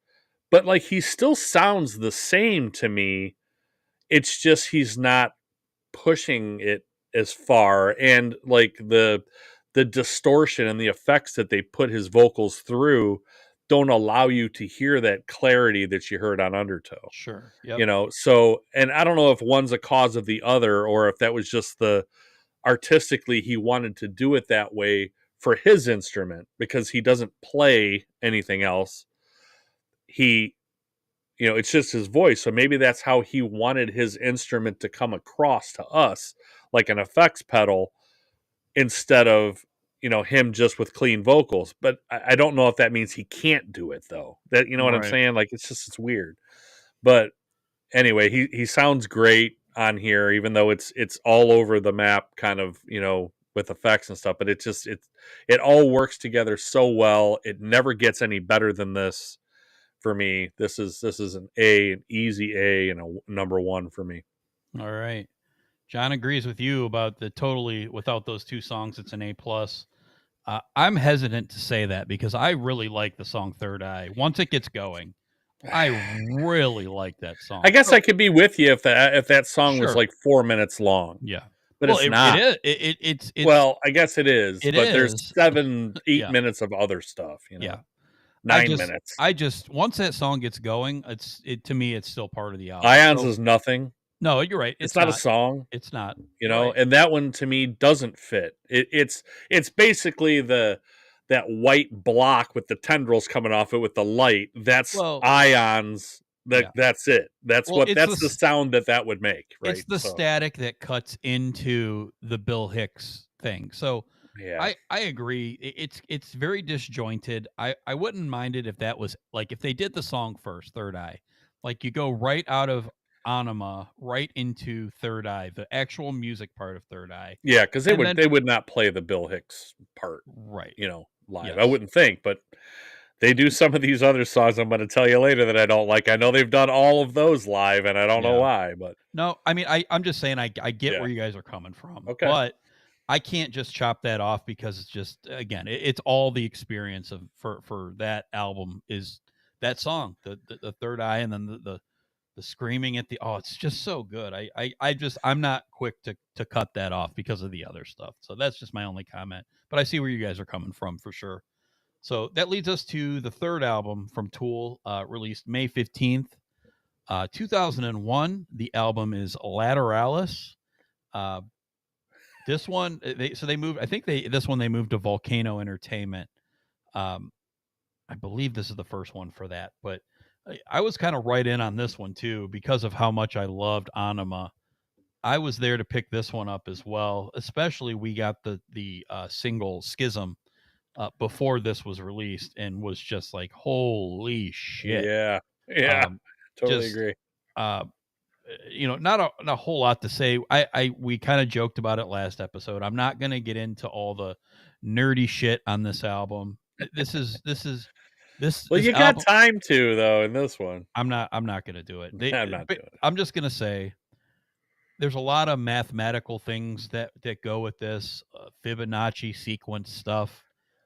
But like, he still sounds the same to me. It's just he's not pushing it as far, and like the distortion and the effects that they put his vocals through don't allow you to hear that clarity that you heard on Undertow. Sure. Yep. So, and I don't know if one's a cause of the other, or if that was just artistically he wanted to do it that way for his instrument because he doesn't play anything else. It's just his voice. So maybe that's how he wanted his instrument to come across to us, like an effects pedal, instead of, him just with clean vocals. But I don't know if that means he can't do it, though. That, what I'm saying? Like, it's weird. But anyway, he sounds great on here, even though it's all over the map, kind of, with effects and stuff. But it all works together so well. It never gets any better than this. For me, this is an easy A, and a number 1 for me. All right. John agrees with you about the totally, without those 2 songs, it's an A+. I'm hesitant to say that because I really like the song Third Eye. Once it gets going, I really like that song. I guess I could be with you if that song was like 4 minutes long. Yeah. But it's not. It is. It's well, I guess it is. It but is. There's 8 minutes of other stuff. Yeah. 9 minutes. Once that song gets going, to me, it's still part of the album. Ions is nothing. No, you're right. It's not a song. It's not. And that one to me doesn't fit. It's basically that white block with the tendrils coming off it with the light. That's Ions. That's it. That's the sound that would make. Right. It's the static that cuts into the Bill Hicks thing. So. Yeah. I agree. It's very disjointed. I wouldn't mind it if that was like, if they did the song first, Third Eye, like you go right out of Anima right into Third Eye, the actual music part of Third Eye. Yeah, because And then- they would not play the Bill Hicks part, Right. live. Yes. I wouldn't think, but they do some of these other songs I'm going to tell you later that I don't like. I know they've done all of those live, and I don't know why, but No, I mean, I'm just saying I get Yeah. where you guys are coming from. Okay. But I can't just chop that off because it's just, again, it's all the experience of for that album is that song, the Third Eye, and then the screaming at the, it's just so good. I'm not quick to cut that off because of the other stuff. So that's just my only comment. But I see where you guys are coming from for sure. So that leads us to the third album from Tool, released May 15th, 2001. The album is Lateralis. This one, they moved. I think they moved to Volcano Entertainment. I believe this is the first one for that, but I was kind of right in on this one too because of how much I loved Anima. I was there to pick this one up as well. Especially we got the single Schism before this was released and was just like, holy shit. yeah, totally agree. Not a whole lot to say. We kind of joked about it last episode. I'm not going to get into all the nerdy shit on this album. This. Well, this you album, got time to though in this one. I'm not going to do it. I'm not doing it. I'm just going to say there's a lot of mathematical things that go with this Fibonacci sequence stuff.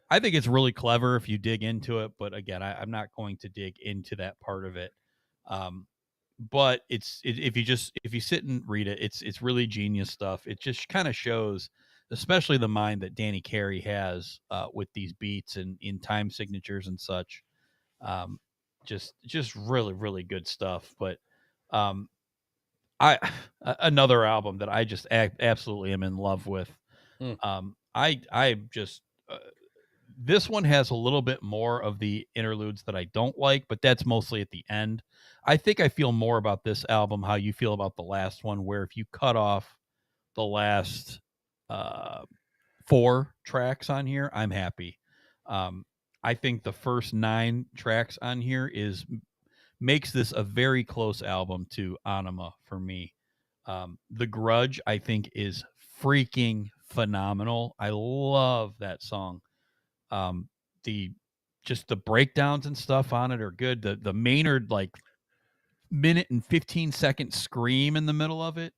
I think it's really clever if you dig into it, but again, I'm not going to dig into that part of it. But if you sit and read it, it's really genius stuff. It just kind of shows, especially the mind that Danny Carey has with these beats and in time signatures and such. Just really, really good stuff. But another album that I just absolutely am in love with. This one has a little bit more of the interludes that I don't like, but that's mostly at the end. I think I feel more about this album how you feel about the last one, where if you cut off the last 4 tracks on here, I'm happy. I think the first 9 tracks on here makes this a very close album to Anima for me. The Grudge, I think, is freaking phenomenal. I love that song. The breakdowns and stuff on it are good. The Maynard like minute and 15-second scream in the middle of it,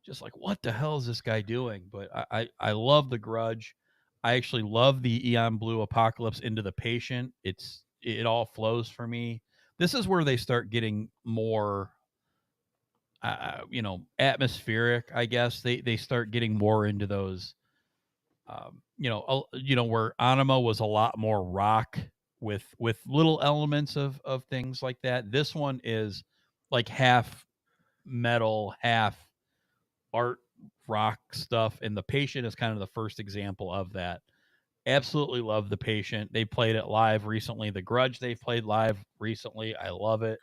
just like, what the hell is this guy doing? But I love The Grudge. I actually love the Eon Blue Apocalypse Into the Patient. It all flows for me. This is where they start getting more atmospheric, I guess. They start getting more into those where Anima was a lot more rock with little elements of things like that. This one is like half metal, half art rock stuff, and The Patient is kind of the first example of that. Absolutely love The Patient. They played it live recently. The Grudge they played live recently. I love it.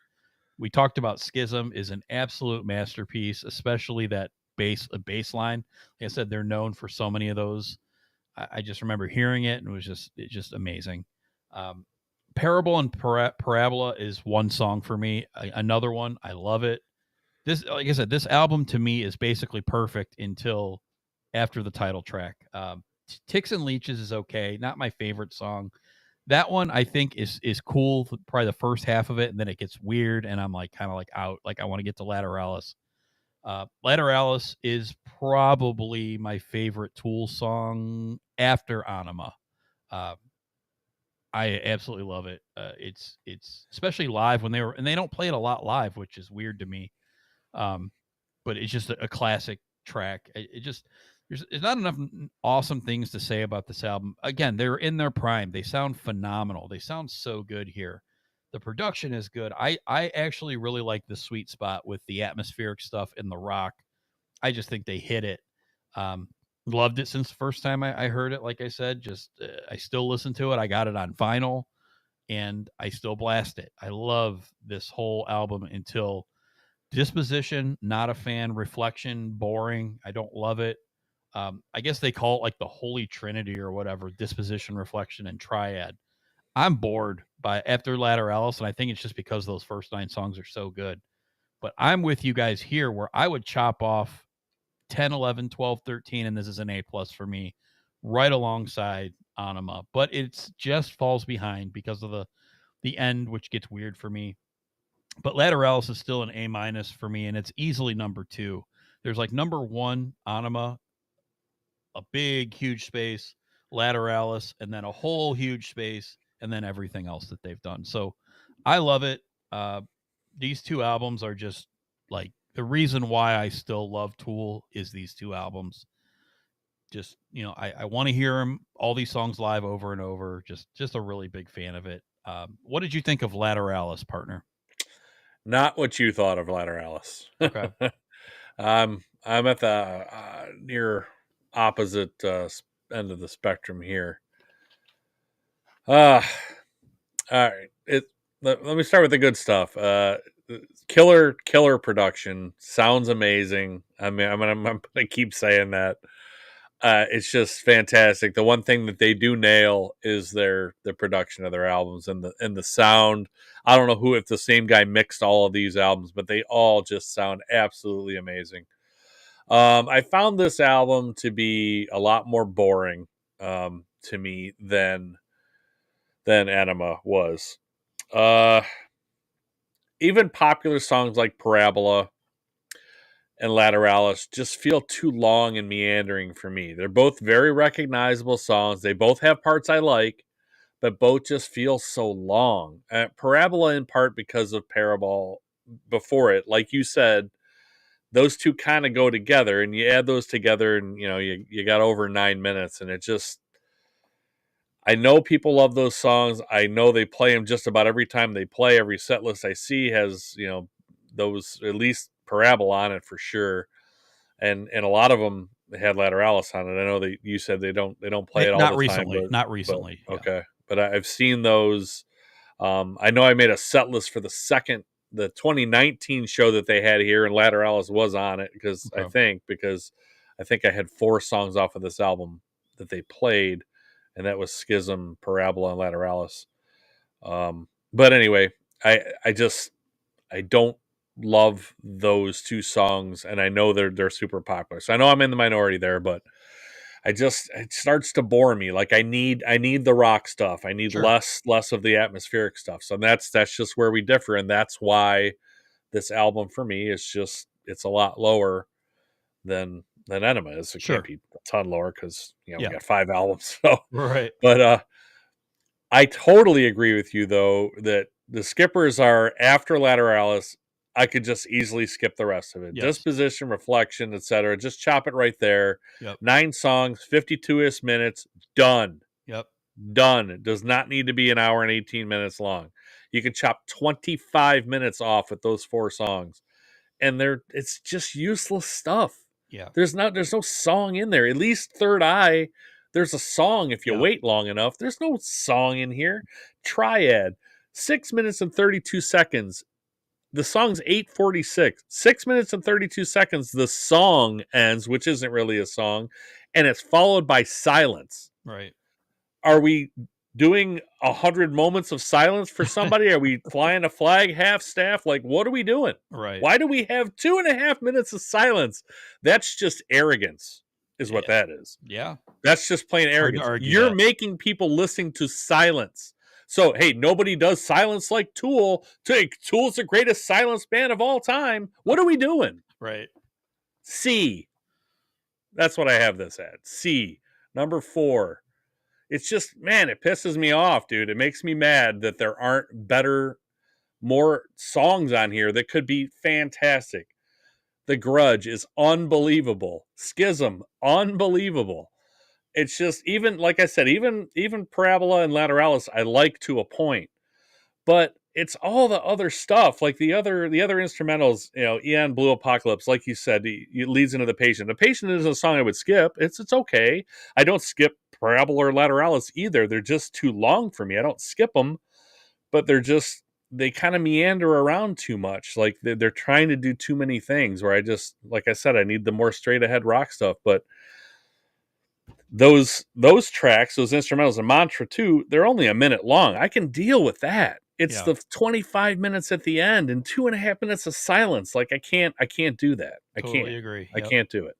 We talked about Schism is an absolute masterpiece, especially that bass line. Like I said, they're known for so many of those. I just remember hearing it, and it was just amazing. Parable and Parabola is one song for me. Another one, I love it. This, like I said, this album to me is basically perfect until after the title track. Ticks and Leeches is okay, not my favorite song. That one I think is cool, probably the first half of it, and then it gets weird, and I'm like kind of like out. Like I want to get to Lateralis. Lateralis is probably my favorite Tool song after Anima. I absolutely love it. It's especially live and they don't play it a lot live, which is weird to me. But it's just a classic track. There's not enough awesome things to say about this album. Again, they're in their prime. They sound phenomenal. They sound so good here. The production is good. I actually really like the sweet spot with the atmospheric stuff and the rock. I just think they hit it. Loved it since the first time I heard it. Like I said, I still listen to it. I got it on vinyl, and I still blast it. I love this whole album until Disposition. Not a fan. Reflection, boring. I don't love it. I guess they call it like the Holy Trinity or whatever. Disposition, Reflection, and Triad. I'm bored after Lateralis, and I think it's just because those first 9 songs are so good. But I'm with you guys here where I would chop off 10, 11, 12, 13, and this is an A+ for me, right alongside Anima. But it's just falls behind because of the end, which gets weird for me. But Lateralis is still an A- for me, and it's easily number 2. There's like number 1, Anima, a big, huge space, Lateralis, and then a whole huge space, and then everything else that they've done. So I love it. These 2 albums are just like the reason why I still love Tool is these 2 albums. Just, I want to hear them, all these songs live over and over. Just a really big fan of it. What did you think of Lateralis, partner? Not what you thought of Lateralis. Okay. I'm at the near opposite end of the spectrum here. All right. Let me start with the good stuff. Killer production, sounds amazing. I mean, I'm gonna keep saying that. It's just fantastic. The one thing that they do nail is the production of their albums and the sound. I don't know if the same guy mixed all of these albums, but they all just sound absolutely amazing. I found this album to be a lot more boring to me than Anima was. Even popular songs like Parabola and Lateralis just feel too long and meandering for me. They're both very recognizable songs. They both have parts I like, but both just feel so long. Parabola in part because of Parabol before it. Like you said, those two kind of go together, and you add those together, and you got over 9 minutes, and it just. I know people love those songs. I know they play them just about every time they play. Every set list I see has those at least Parabola on it for sure, and a lot of them had Lateralis on it. I know you said they don't play it all the time. Not recently. But, okay, but I've seen those. I know I made a set list for the 2019 show that they had here, and Lateralis was on it because I think I had 4 songs off of this album that they played, and that was Schism, Parabola, and Lateralis. But anyway, I don't love those 2 songs, and I know they're super popular. So I know I'm in the minority there, but it starts to bore me. Like I need the rock stuff. I need less of the atmospheric stuff. So that's just where we differ, and that's why this album for me is it's a lot lower than Enema is. It can't be a ton lower because we got 5 albums. So right. But I totally agree with you though that the skippers are after Lateralis. I could just easily skip the rest of it. Yes. Disposition, reflection, etc. Just chop it right there. Yep. 9 songs, 52-ish minutes, done. Yep. Done. It does not need to be an hour and 18 minutes long. You can chop 25 minutes off with those 4 songs. And it's just useless stuff. Yeah. There's no song in there. At least Third Eye, there's a song if you wait long enough. There's no song in here. Triad, 6 minutes and 32 seconds. The song's 8:46. 6 minutes and 32 seconds. The song ends, which isn't really a song, and it's followed by silence. Right. Are we doing 100 moments of silence for somebody? Are we flying a flag half staff? Like, what are we doing? Right. Why do we have 2.5 minutes of silence? That's just arrogance, is what that is. Yeah. That's just plain arrogance. You're making people listen to silence. So, hey, nobody does silence like Tool. Tool's the greatest silence band of all time. What are we doing? Right. C. That's what I have this at. C. Number 4. It's just, man, it pisses me off, dude. It makes me mad that there aren't more songs on here that could be fantastic. The Grudge is unbelievable. Schism, unbelievable. It's just, even like I said, even Parabola and Lateralis I like to a point, but it's all the other stuff, like the other instrumentals. Eon, Blue Apocalypse, like you said, it leads into The Patient. The Patient isn't a song I would skip. It's okay. I don't skip Parabola or Lateralis either. They're just too long for me. I don't skip them, but they kind of meander around too much. Like they're trying to do too many things. Where I just, like I said, I need the more straight ahead rock stuff, but. Those tracks, those instrumentals, and Mantra too, they're only a minute long. I can deal with that. It's the 25 minutes at the end and 2.5 minutes of silence. Like I can't do that. Totally agree. I can't do it.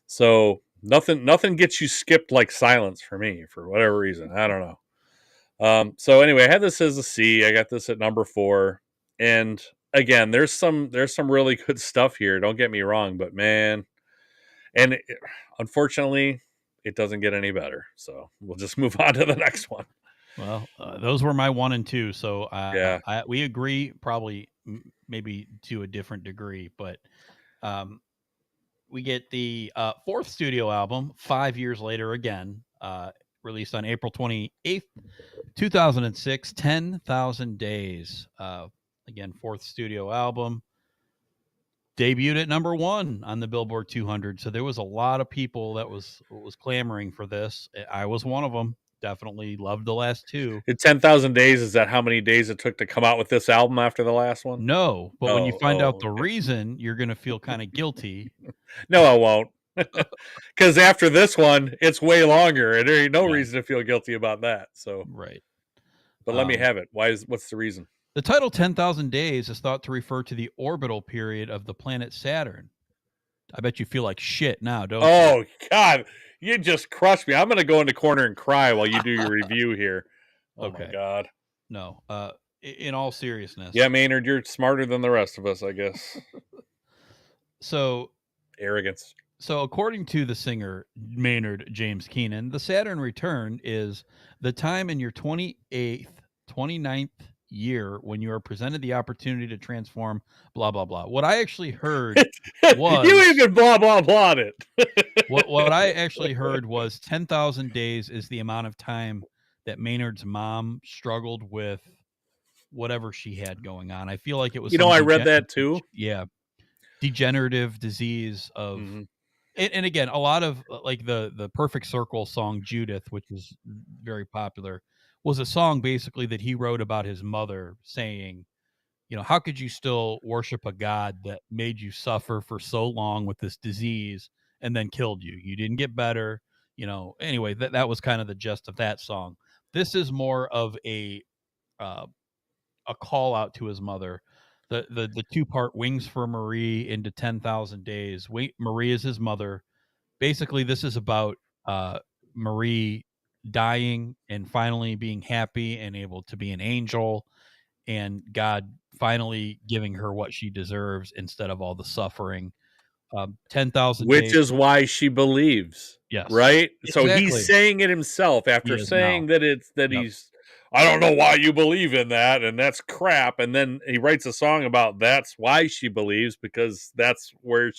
So nothing gets you skipped like silence for me for whatever reason. I don't know. So anyway, I had this as a C. I got this at number 4. And again, there's some really good stuff here. Don't get me wrong, but man, and unfortunately, it doesn't get any better. So we'll just move on to the next one. Well, those were my 1 and 2. So Yeah. we agree probably maybe to a different degree, but we get the 4th studio album 5 years later again, released on April 28th, 2006, 10,000 Days. Again, 4th studio album. Debuted at number 1 on the Billboard 200. So there was a lot of people that was clamoring for this. I was one of them. Definitely loved the last 2. 10,000 Days, is that how many days it took to come out with this album after the last one? No, but when you find out the reason, you're going to feel kind of guilty. No, I won't. Because after this one, it's way longer, and there ain't no reason to feel guilty about that. So right. But let me have it. What's the reason? The title 10,000 Days is thought to refer to the orbital period of the planet Saturn. I bet you feel like shit now, don't you? Oh, God. You just crushed me. I'm going to go in the corner and cry while you do your review here. Oh, okay. My God. No. In all seriousness. Yeah, Maynard, you're smarter than the rest of us, I guess. So. Arrogance. So according to the singer Maynard James Keenan, the Saturn return is the time in your 28th, 29th year when you are presented the opportunity to transform blah blah blah. What I actually heard was you even blah blah blah it. what I actually heard was 10,000 days is the amount of time that Maynard's mom struggled with whatever she had going on. I feel like it was I read that too. Yeah. Degenerative disease of and again, a lot of like the Perfect Circle song Judith, which is very popular, was a song basically that he wrote about his mother saying, how could you still worship a God that made you suffer for so long with this disease and then killed you? You didn't get better. Anyway, that was kind of the gist of that song. This is more of a call out to his mother. The 2-part Wings for Marie into 10,000 Days. Marie is his mother. Basically, this is about Marie dying and finally being happy and able to be an angel, and God finally giving her what she deserves instead of all the suffering. 10,000 Which days. is why she believes. Yes. Right? Exactly. So he's saying it himself after saying that he's, I don't know why you believe in that, and that's crap. And then he writes a song about that's why she believes, because that's where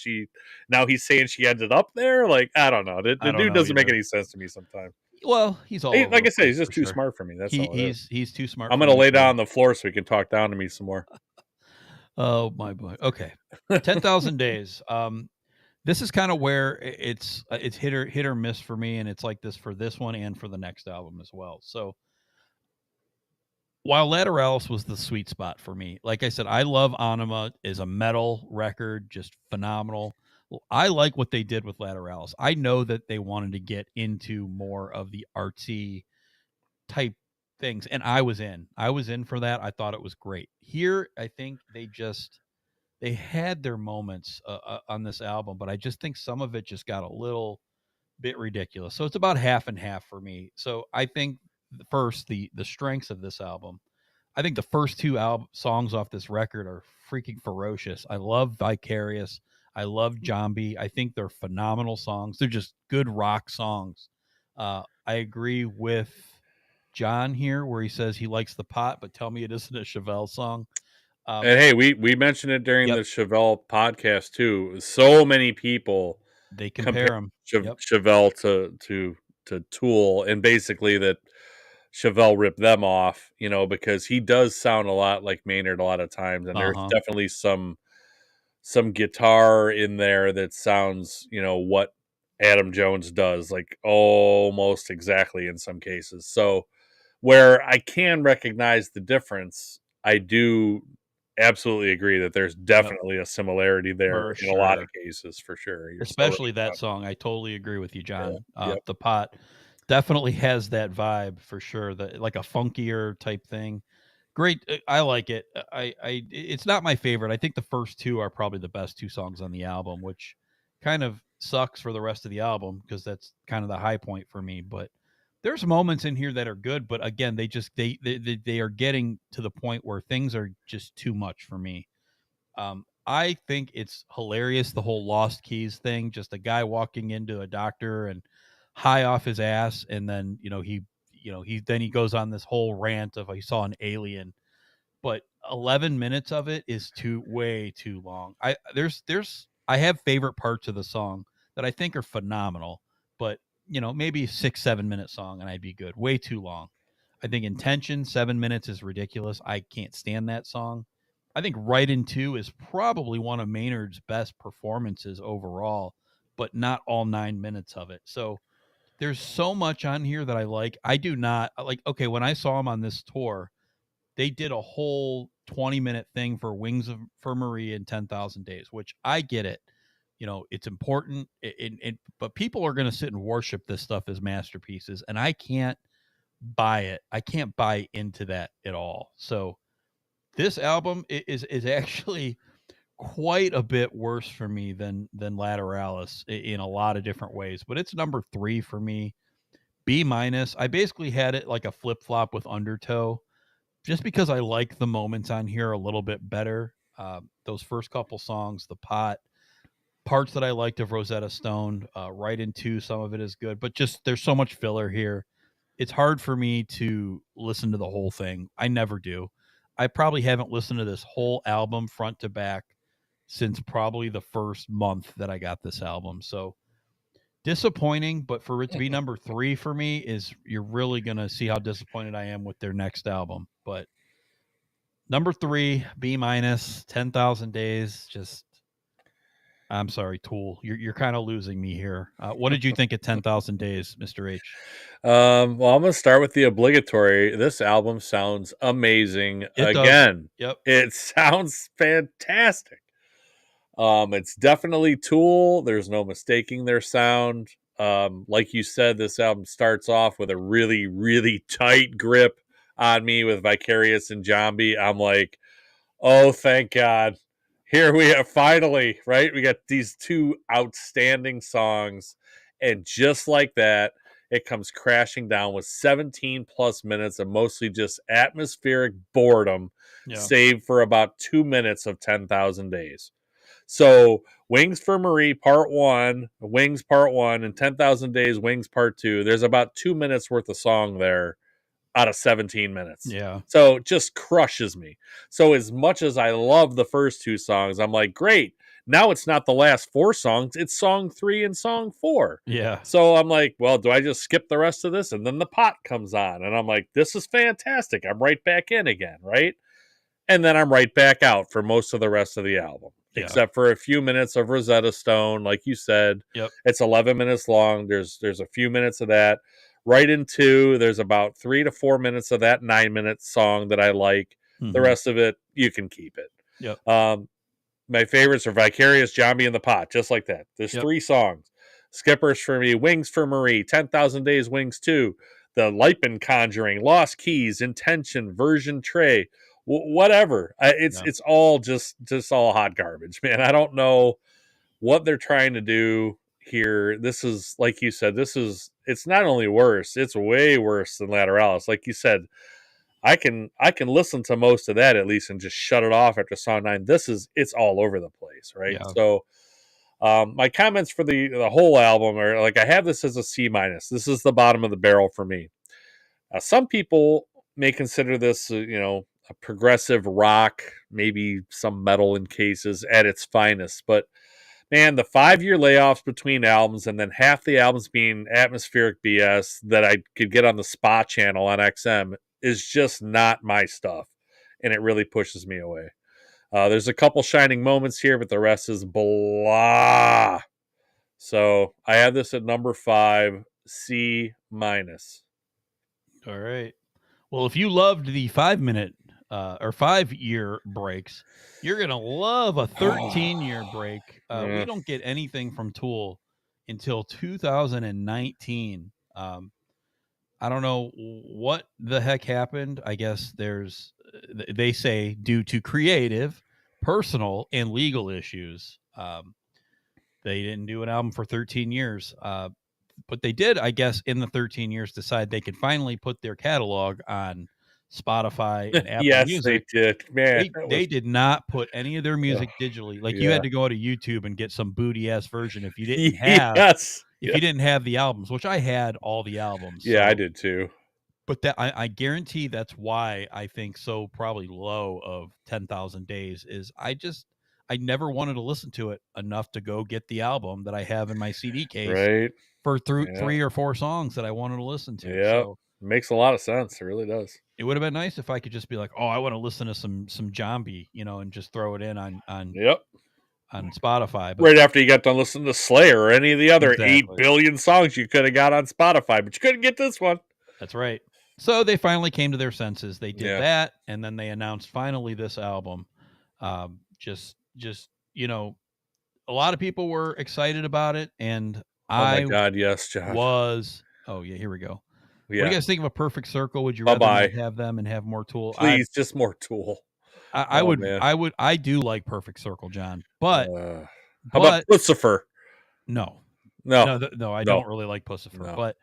now he's saying she ended up there. Like, I don't know. The dude doesn't make any sense to me sometimes. Well, he's all like I said, he's just too smart for me. That's all. He's too smart. I'm going to lay down on the floor so he can talk down to me some more. Oh my boy. Okay. 10,000 Days. This is kind of where it's hit or miss for me, and it's like this for this one and for the next album as well. So while Lateralis was the sweet spot for me, like I said, I love Anima as a metal record, just phenomenal. I like what they did with Lateralis. I know that they wanted to get into more of the artsy type things, and I was in for that. I thought it was great. Here, I think they had their moments on this album, but I just think some of it just got a little bit ridiculous. So it's about half and half for me. So I think first, the strengths of this album, I think the first 2 songs off this record are freaking ferocious. I love Vicarious. I love Zombie. I think they're phenomenal songs. They're just good rock songs. I agree with John here where he says he likes the pot, but tell me it isn't a Chevelle song. And hey, we mentioned it during the Chevelle podcast too. So many people they compare him Chevelle to Tool, and basically that Chevelle ripped them off, because he does sound a lot like Maynard a lot of times, and there's definitely some guitar in there that sounds, what Adam Jones does, like almost exactly in some cases. So where I can recognize the difference, I do absolutely agree that there's definitely a similarity there in a lot of cases, for sure. Especially that song. I totally agree with you, John. The pot definitely has that vibe for sure. Like a funkier type thing. Great. I like it. It's not my favorite. I think the first two are probably the best two songs on the album, which kind of sucks for the rest of the album because that's kind of the high point for me. But there's moments in here that are good, but again, they are getting to the point where things are just too much for me. I think it's hilarious, the whole Lost Keys thing, just a guy walking into a doctor and high off his ass, and then he goes on this whole rant of he saw an alien, but 11 minutes of it is way too long. I have favorite parts of the song that I think are phenomenal, but maybe 6-7 minute song and I'd be good. Way too long. I think Intention 7 minutes is ridiculous. I can't stand that song. I think Right in Two is probably one of Maynard's best performances overall, but not all 9 minutes of it. So there's so much on here that I like. I do not like. Okay, when I saw him on this tour, they did a whole 20-minute thing for for Marie and 10,000 Days, which I get it. It's important, but people are going to sit and worship this stuff as masterpieces, and I can't buy it. I can't buy into that at all. So this album is actually quite a bit worse for me than Lateralis in a lot of different ways, but it's number 3 for me. B-. I basically had it like a flip-flop with Undertow just because I like the moments on here a little bit better. Those first couple songs, The Pot, parts that I liked of Rosetta Stone, Right in Two, some of it is good, but just there's so much filler here. It's hard for me to listen to the whole thing. I never do. I probably haven't listened to this whole album front to back since probably the first month that I got this album. So disappointing, but for it to be number 3 for me is you're really going to see how disappointed I am with their next album. But number 3, B-, 10,000 Days. Just, I'm sorry, Tool. You're kind of losing me here. What did you think of 10,000 Days, Mr. H? Well, I'm going to start with the obligatory. This album sounds amazing. Again, Yep. It sounds fantastic. It's definitely Tool. There's no mistaking their sound. Like you said, this album starts off with a really, really tight grip on me with Vicarious and Zombie. I'm like, oh, thank God. Here we are, finally, right? We got these 2 outstanding songs. And just like that, it comes crashing down with 17 plus minutes of mostly just atmospheric boredom, save for about 2 minutes of 10,000 Days. So Wings for Marie Part 1, Wings Part 1, and 10,000 Days Wings Part 2. There's about 2 minutes worth of song there out of 17 minutes. Yeah. So it just crushes me. So as much as I love the first 2 songs, I'm like, great. Now it's not the last 4 songs. It's song 3 and song 4. Yeah. So I'm like, well, do I just skip the rest of this? And then The Pot comes on. And I'm like, this is fantastic. I'm right back in again, right? And then I'm right back out for most of the rest of the album. Yeah. Except for a few minutes of Rosetta Stone, like you said. Yep. It's 11 minutes long. There's a few minutes of that. Right in Two, there's about 3 to 4 minutes of that 9-minute song that I like. Mm-hmm. The rest of it, you can keep it. Yep. My favorites are Vicarious, Zombie, and The Pot, just like that. There's 3 songs. Skippers for me, Wings for Marie, 10,000 Days, Wings 2, The Lipen Conjuring, Lost Keys, Intention, Version Trey, whatever. It's all just all hot garbage, man. I don't know what they're trying to do here. This is, like you said, it's not only worse, it's way worse than Lateralis. Like you said, I can listen to most of that at least and just shut it off after song 9. It's all over the place, right? Yeah. So my comments for the whole album are like, I have this as a C-. This is the bottom of the barrel for me. Some people may consider this, a progressive rock, maybe some metal in cases at its finest, but man, the 5-year layoffs between albums and then half the albums being atmospheric BS that I could get on the Spa channel on XM is just not my stuff, and it really pushes me away. There's a couple shining moments here, but the rest is blah. So I have this at number 5, C-. All right. Well, if you loved the 5-minute or 5-year breaks, you're gonna love a 13-year break. We don't get anything from Tool until 2019. I don't know what the heck happened. I guess they say due to creative, personal, and legal issues. They didn't do an album for 13 years. But they did, I guess, in the 13 years decide they could finally put their catalog on Spotify and Apple Yes, they Music. did. Man, They did not put any of their music digitally. Like you yeah. had to go to YouTube and get some booty ass version if you didn't have you didn't have the albums, which I had all the albums. Yeah, so. I did too. But that I guarantee that's why I think so probably low of 10,000 days is I never wanted to listen to it enough to go get the album that I have in my CD case Right. for 3 or 4 songs that I wanted to listen to. Yeah. So It makes a lot of sense. It really does. it would have been nice if I could just be like, oh, I want to listen to some zombie, and just throw it in on Yep. on Spotify. But Right after you got done listening to Slayer or any of the other Exactly. 8 billion songs you could have got on Spotify, but you couldn't get this one. That's right. So they finally came to their senses. They did Yeah. that, and then they announced finally this album. Just a lot of people were excited about it, and Oh my God, yes, Josh. was. Oh yeah, here we go. What do Yeah. you guys think of A Perfect Circle? Would you rather Bye-bye. not have them and have more Tool? Please, just more Tool. I Oh, would. man. I do like Perfect Circle, John, but how about Lucifer? no, No, I don't really like Pussifer, No. but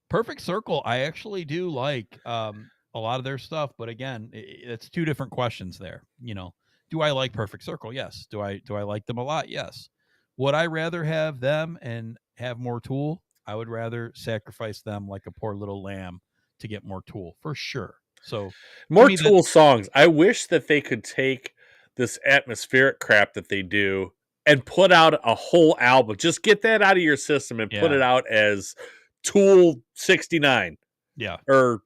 Perfect Circle, I actually do like a lot of their stuff. But again, it's 2 different questions there. Do I like Perfect Circle? Yes. Do I like them a lot? Yes. Would I rather have them and have more Tool? I would rather sacrifice them like a poor little lamb to get more Tool for sure. So more me, Tool songs. I wish that they could take this atmospheric crap that they do and put out a whole album. Just get that out of your system and put Yeah. it out as Tool 69 yeah, or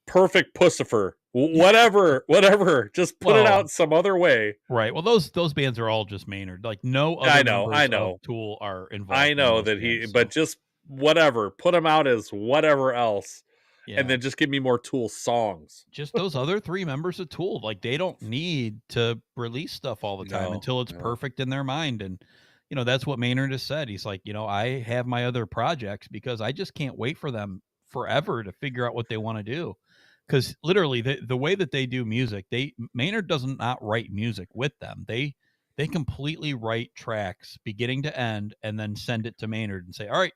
Perfect Pussifer. Whatever. Just put it Well, out some other way. right. Well, those bands are all just Maynard. Like no other I know. members of Tool are involved. I know in that those he, bands, but so, just whatever. Put them out as whatever else, yeah. and then just give me more Tool songs. Just those other 3 members of Tool, like they don't need to release stuff all the time No, until it's no. perfect in their mind. And that's what Maynard has said. He's like, I have my other projects because I just can't wait for them forever to figure out what they want to do. Because literally, the way that they do music, Maynard does not write music with them. They completely write tracks beginning to end and then send it to Maynard and say, "All right,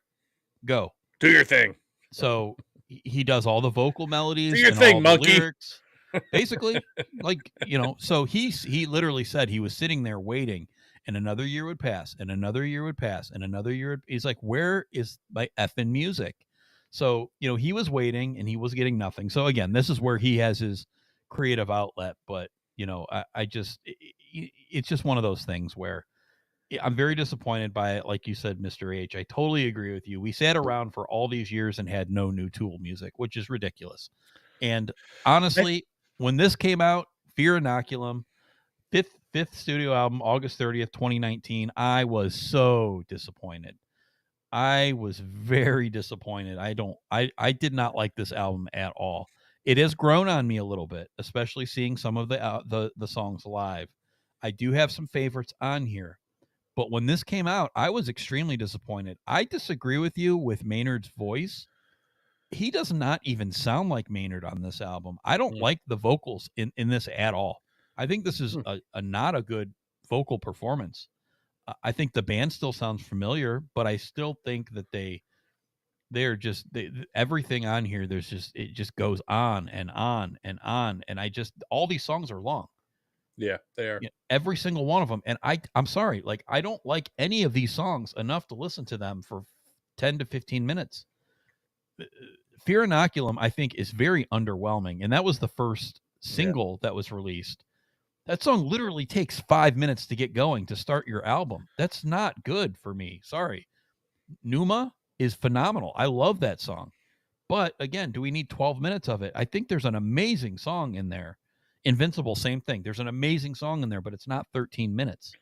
go Do your thing." So he does all the vocal melodies Do your and thing, all monkey. the lyrics. Basically, so he literally said he was sitting there waiting, and another year would pass, and another year would pass, and another year. He's like, "Where is my effing music?" So he was waiting, and he was getting nothing. So again, this is where he has his creative outlet. But I just it's just one of those things where I'm very disappointed by it. Like you said, Mr. H, I totally agree with you. We sat around for all these years and had no new Tool music, which is ridiculous. And honestly, when this came out, Fear Inoculum, fifth studio album, August 30th, 2019, I was so disappointed. I was very disappointed. I did not like this album at all. It has grown on me a little bit, especially seeing some of the songs live. I do have some favorites on here. But when this came out, I was extremely disappointed. I disagree with you with Maynard's voice. He does not even sound like Maynard on this album. I don't like the vocals in this at all. I think this is a not a good vocal performance. I think the band still sounds familiar, but I still think that they're just everything on here. It just goes on and on and on. And all these songs are long. Yeah, they are. Every single one of them. And I'm sorry, like I don't like any of these songs enough to listen to them for 10 to 15 minutes. Fear Inoculum, I think, is very underwhelming. And that was the first single that was released. That song literally takes 5 minutes to get going to start your album. That's not good for me. Sorry. Numa is phenomenal. I love that song. But again, do we need 12 minutes of it? I think there's an amazing song in there. Invincible, same thing. There's an amazing song in there, but it's not 13 minutes.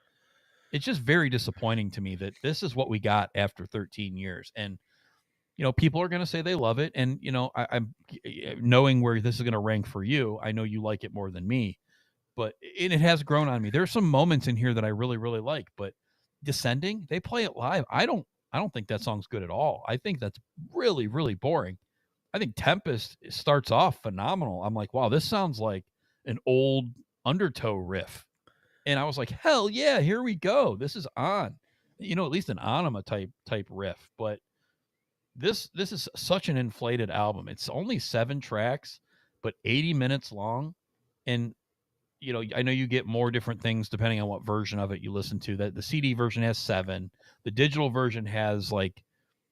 It's just very disappointing to me that this is what we got after 13 years. And, people are going to say they love it. And, I'm knowing where this is going to rank for you. I know you like it more than me, but it has grown on me. There's some moments in here that I really, really like, but Descending, they play it live. I don't think that song's good at all. I think that's really, really boring. I think Tempest starts off phenomenal. I'm like, wow, this sounds like an old Undertow riff. And I was like, hell yeah, here we go. This is on. At least an Anima type riff. But this is such an inflated album. It's only 7 tracks, but 80 minutes long. And I know you get more different things depending on what version of it you listen to. That the CD version has 7. The digital version has like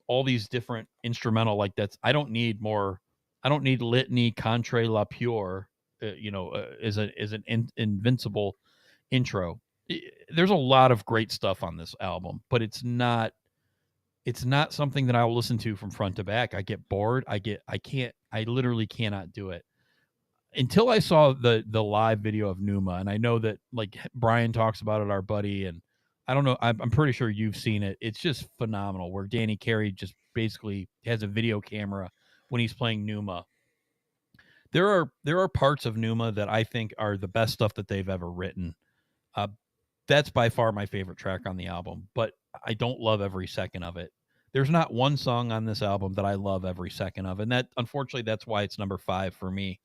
all these different instrumental, like that's, I don't need more. I don't need Litany, Contre La Pure, is an invincible intro. There's a lot of great stuff on this album, but it's not something that I will listen to from front to back. I get bored. I literally cannot do it until I saw the live video of Numa. And I know that like Brian talks about it, our buddy, and I don't know. I'm pretty sure you've seen it. It's just phenomenal where Danny Carey just basically has a video camera when he's playing Numa. There are parts of Numa that I think are the best stuff that they've ever written. That's by far my favorite track on the album, but I don't love every second of it. There's not one song on this album that I love every second of, and that unfortunately that's why it's number 5 for me.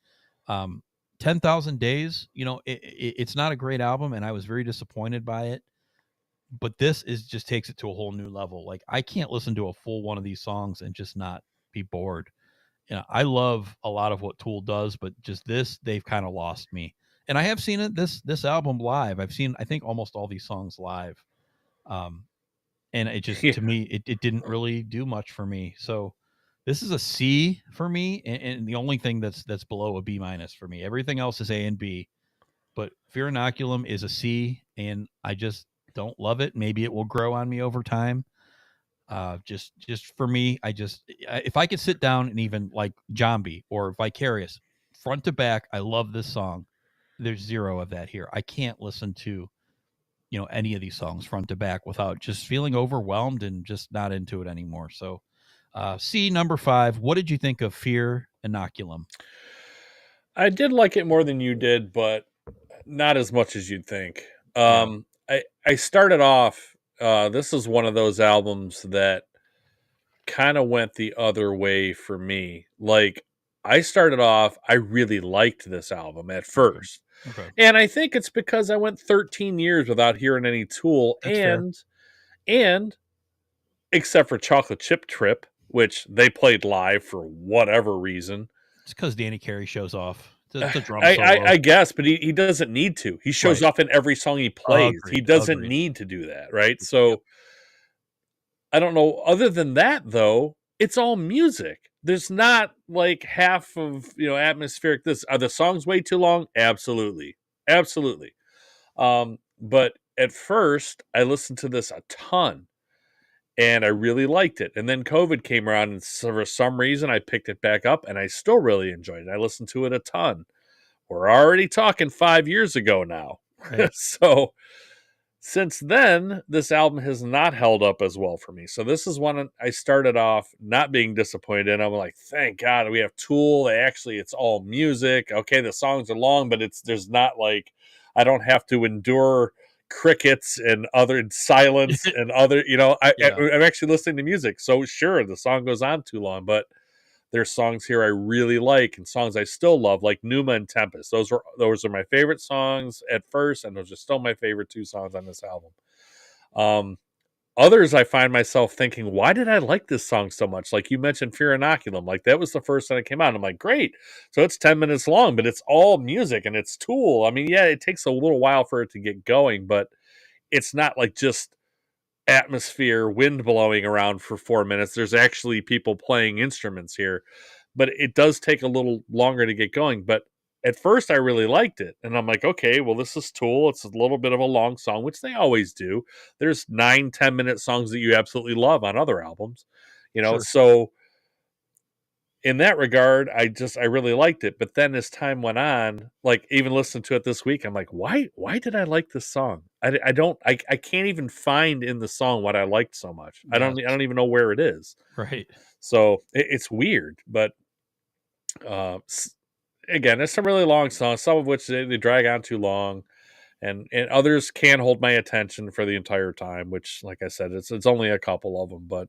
10,000 Days, it's not a great album, and I was very disappointed by it. But this just takes it to a whole new level. Like I can't listen to a full one of these songs and just not be bored. I love a lot of what Tool does, but just this, they've kind of lost me. And I have seen it this album live. I've seen I think almost all these songs live. And it just to me it didn't really do much for me. So this is a C for me, and the only thing that's below a B- for me. Everything else is A and B. But Fear Inoculum is a C, and I just don't love it. Maybe it will grow on me over time. Just for me, if I could sit down and even like Zombie or Vicarious front to back, I love this song. There's 0 of that here. I can't listen to any of these songs front to back without just feeling overwhelmed and just not into it anymore. So C, number 5. What did you think of Fear Inoculum? I did like it more than you did, but not as much as you'd think. I started off, this is one of those albums that kind of went the other way for me. Like, I started off, I really liked this album at first. Okay. And I think it's because I went 13 years without hearing any Tool. That's fair. And except for Chocolate Chip Trip, which they played live for whatever reason. It's because Danny Carey shows off. It's a drum solo. I guess, but he doesn't need to. He shows off in every song he plays. Agreed. He doesn't need to do that, right? So Yep. I don't know. Other than that, though, it's all music. There's not like half of atmospheric. Are the songs way too long? Absolutely. But at first, I listened to this a ton, and I really liked it. And then COVID came around, and for some reason, I picked it back up, and I still really enjoyed it. I listened to it a ton. We're already talking 5 years ago now. Right. So since then, this album has not held up as well for me. So this is one I started off not being disappointed in. I'm like, thank God we have Tool. It's all music. Okay, the songs are long, but there's not like I don't have to endure crickets and other silence and other. I'm actually listening to music. So sure, the song goes on too long, but there's songs here I really like and songs I still love, like Numa and Tempest. Those are my favorite songs at first, and those are still my favorite 2 songs on this album. Others I find myself thinking, why did I like this song so much? Like you mentioned Fear Inoculum. Like that was the first time it came out. I'm like, great. So it's 10 minutes long, but it's all music and it's Tool. I mean, yeah, it takes a little while for it to get going, but it's not like just atmosphere, wind blowing around for 4 minutes. There's actually people playing instruments here, but it does take a little longer to get going. But at first I really liked it, and I'm like, okay, well, this is Tool. It's a little bit of a long song, which they always do. There's 9-10 minute songs that you absolutely love on other albums, Sure. So in that regard, I really liked it. But then as time went on, like even listening to it this week, I'm like, why did I like this song? I can't even find in the song what I liked so much. I don't even know where it is. Right. So it's weird, but again, there's some really long songs, some of which they drag on too long, and others can hold my attention for the entire time, which, like I said, it's only a couple of them, but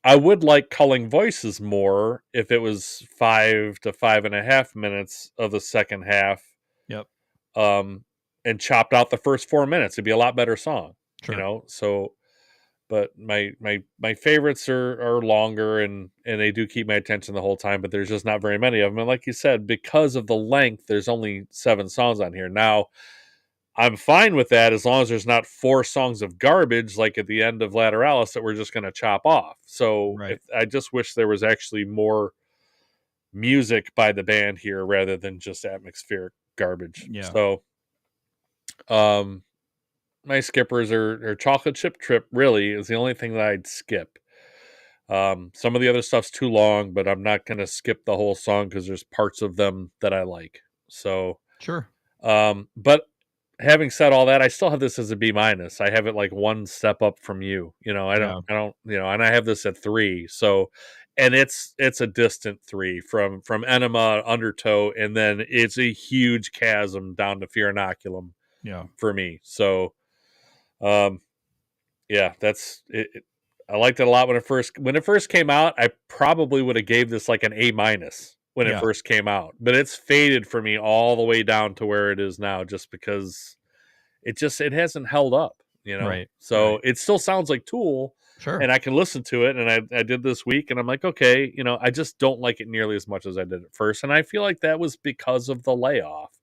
I would like Culling Voices more if it was 5 to 5.5 minutes of the second half. Yep. And chopped out the first 4 minutes. It'd be a lot better song, Sure. So, but my favorites are longer and they do keep my attention the whole time. But there's just not very many of them. And like you said, because of the length, there's only 7 songs on here now. I'm fine with that as long as there's not 4 songs of garbage like at the end of Lateralis that we're just going to chop off. So Right. I just wish there was actually more music by the band here rather than just atmospheric garbage. Yeah. So, my skippers are Chocolate Chip Trip. Really, is the only thing that I'd skip. Some of the other stuff's too long, but I'm not going to skip the whole song because there's parts of them that I like. So, Sure. but having said all that, I still have this as a B minus. I have it like one step up from you. I don't, and I have this at 3. So, and it's a distant 3 from Enema, Undertow, and then it's a huge chasm down to Fear Inoculum Yeah. for me. So, yeah, that's it. I liked it a lot when it first came out. I probably would have gave this like an A minus when it first came out, but it's faded for me all the way down to where it is now, just because it hasn't held up, Right. So it still sounds like Tool, Sure. and I can listen to it, and I did this week, and I'm like, okay, I just don't like it nearly as much as I did at first, and I feel like that was because of the layoff,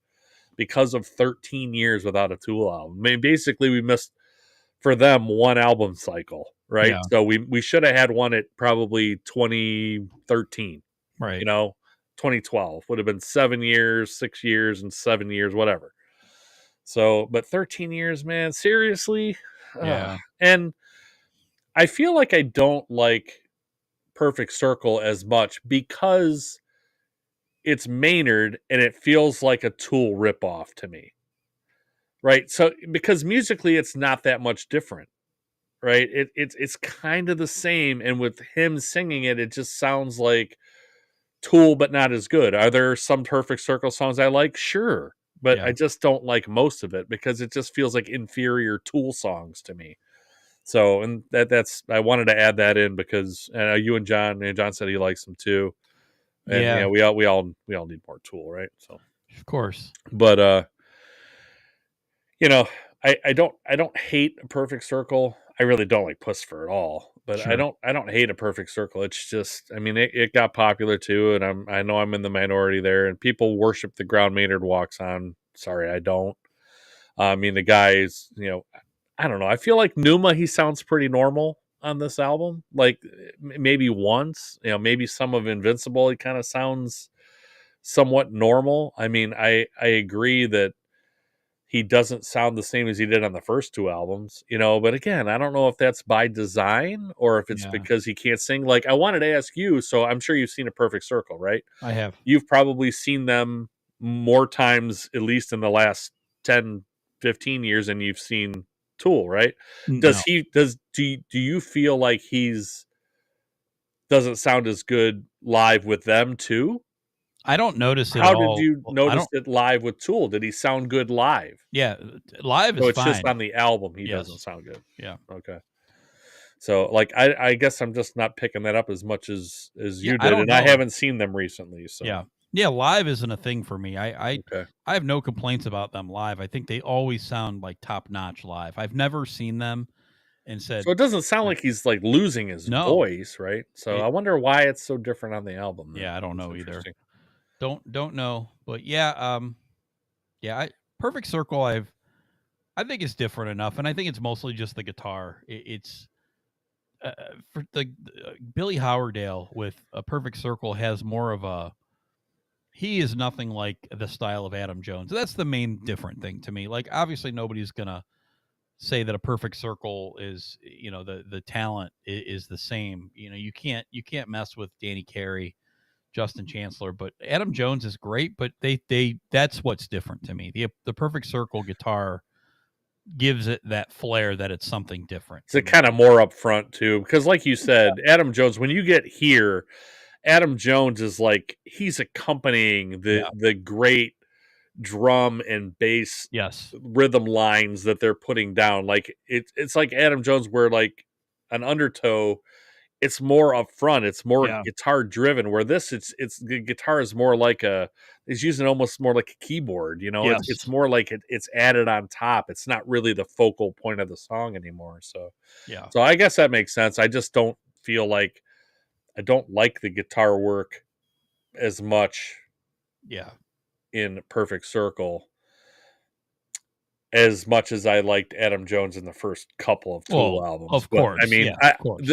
because of 13 years without a Tool album. I mean, basically, we missed for them one album cycle, right? Yeah. So we should have had one at probably 2013, Right. 2012 would have been 7 years, 6 years, and 7 years, whatever. So, but 13 years, man, seriously? Yeah. And I feel like I don't like Perfect Circle as much because it's Maynard and it feels like a Tool ripoff to me. Right? So, because musically it's not that much different. Right? It's kind of the same, and with him singing it, it just sounds like Tool, but not as good. Are there some Perfect Circle songs I like? Sure. But Yeah. I just don't like most of it because it just feels like inferior Tool songs to me. So, and that's I wanted to add that in because you and John said he likes them too, and Yeah. we all need more Tool, right? So, Of course. but I don't hate a Perfect Circle. I really don't like Pussifer at all, but Sure. I don't hate a Perfect Circle. It's just, I mean, it got popular too, and I know I'm in the minority there, and people worship the ground Maynard walks on. Sorry, I don't. I mean, the guy's, I don't know. I feel like Numa, he sounds pretty normal on this album. Like maybe once, maybe some of Invincible, he kind of sounds somewhat normal. I mean, I agree that he doesn't sound the same as he did on the first 2 albums, but again, I don't know if that's by design or if it's because he can't sing. Like, I wanted to ask you, so I'm sure you've seen A Perfect Circle, right? I have. You've probably seen them more times, at least in the last 10, 15 years, than you've seen Tool, right? No. Do you feel like doesn't sound as good live with them too? I don't notice it How at all. did you I notice don't. it live with Tool? Did he sound good live? Yeah, live is So it's fine. just on the album he Yes. doesn't sound good. Yeah. Okay. So like I guess I'm just not picking that up as much as you I did, don't and I know. haven't seen them recently. So Yeah, live isn't a thing for me. okay. I have no complaints about them live. I think they always sound like top notch live. I've never seen them and said, So it doesn't sound like he's like losing his No. voice, right? So I wonder why it's so different on the album. Then. Yeah, I don't That's know either. interesting. Don't know, but yeah, Perfect Circle. I think it's different enough, and I think it's mostly just the guitar. It's for the Billy Howerdale with A Perfect Circle has more of a. He is nothing like the style of Adam Jones. That's the main different thing to me. Like, obviously, nobody's gonna say that A Perfect Circle is, the talent is the same. You can't mess with Danny Carey, Justin Chancellor, but Adam Jones is great. But they that's what's different to me. The Perfect Circle guitar gives it that flair that it's something different. It's kind of more upfront too, because like you said, Adam Jones. When you get here, Adam Jones is like he's accompanying the great drum and bass rhythm lines that they're putting down. Like it's like Adam Jones, where like an Undertow it's more upfront. It's more Yeah. guitar driven. Where this, it's the guitar is more like it's using almost more like a keyboard. You know, Yes. it's more like it's added on top. It's not really the focal point of the song anymore. So Yeah. so I guess that makes sense. I just don't feel like I don't like the guitar work as much Yeah. in Perfect Circle as much as I liked Adam Jones in the first couple of Tool Well, albums. of But course. I mean, Yeah, of course.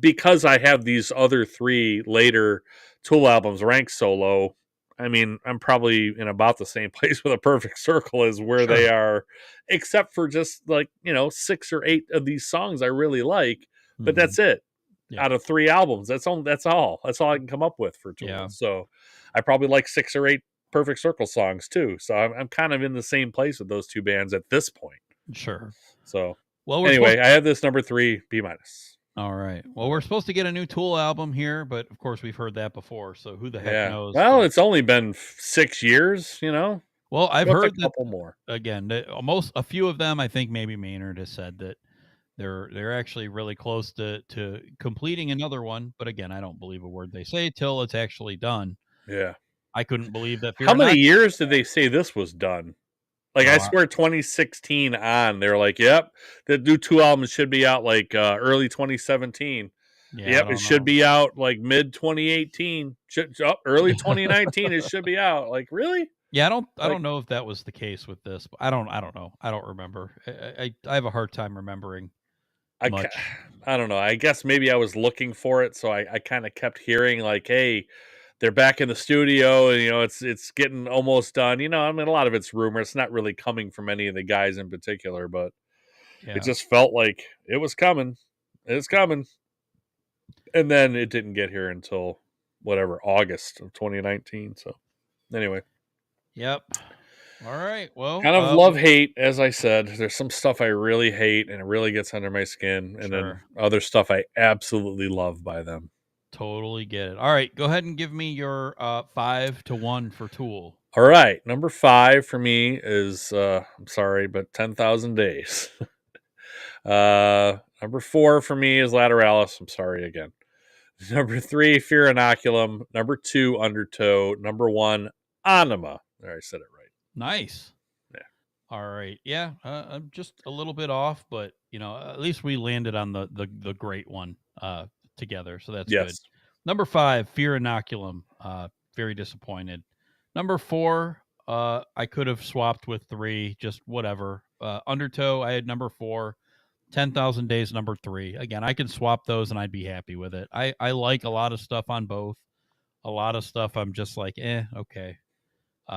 because I have these other 3 later Tool albums ranked so low, I mean, I'm probably in about the same place with A Perfect Circle as where they are, except for just like, 6 or 8 of these songs I really like, but that's it. Yeah. Out of 3 albums, that's all I can come up with for Tool. Yeah. So I probably like 6 or 8 Perfect Circle songs too. So I'm kind of in the same place with those 2 bands at this point. Sure. So Well, anyway, I have this number 3 B-. All right. Well, we're supposed to get a new Tool album here, but of course we've heard that before. So who the heck knows? Well, it's only been 6 years, Well, I've What's heard a couple more. Again, a few of them, I think maybe Maynard has said that they're actually really close to completing another one. But again, I don't believe a word they say till it's actually done. Yeah. I couldn't believe that. How many years did they say this was done? Like, I swear 2016 on, they're like, yep, the new 2 albums should be out like early 2017. Yep, it should be out like mid 2018. Early 2019, it should be out. Like, really? Yeah, I don't know if that was the case with this. But I don't know. I don't remember. I have a hard time remembering much. I don't know. I guess maybe I was looking for it, so I kind of kept hearing like, hey, they're back in the studio, and it's getting almost done. I mean, a lot of it's rumor. It's not really coming from any of the guys in particular, but it just felt like it was coming. It's coming, and then it didn't get here until whatever August of 2019. So anyway, yep. All right. Well, kind of love hate, as I said. There's some stuff I really hate, and it really gets under my skin, and then other stuff I absolutely love by them. Totally get it. All right, go ahead and give me your 5 to 1 for Tool. All right, number 5 for me is I'm sorry, but 10,000 Days. Number 4 for me is Lateralis. I'm sorry again. Number 3, Fear Inoculum. Number 2, Undertow. Number 1, Anima. There, I said it right. Nice. Yeah. All right. Yeah, I'm just a little bit off, but at least we landed on the great one together, so that's good. Number 5, Fear Inoculum. Very disappointed. Number 4, I could have swapped with 3, just whatever. Undertow, I had number 4. 10,000 Days, number 3. Again, I can swap those and I'd be happy with it. I like a lot of stuff on both. A lot of stuff I'm just like, okay.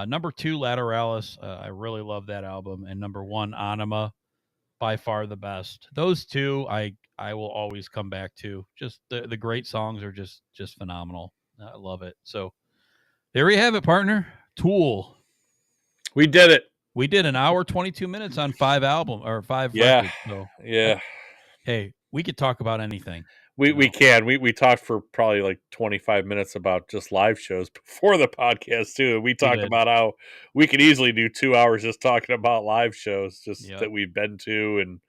Number 2, Lateralis. I really love that album. And number 1, Anima. By far the best. Those 2 I will always come back to. Just the great songs are just phenomenal. I love it. So there we have it, partner. Tool. We did it. We did an hour 22 minutes on 5 records. So, yeah. Hey, we could talk about anything. We can. We talked for probably like 25 minutes about just live shows before the podcast too. We talked about how we could easily do 2 hours just talking about live shows that we've been to, and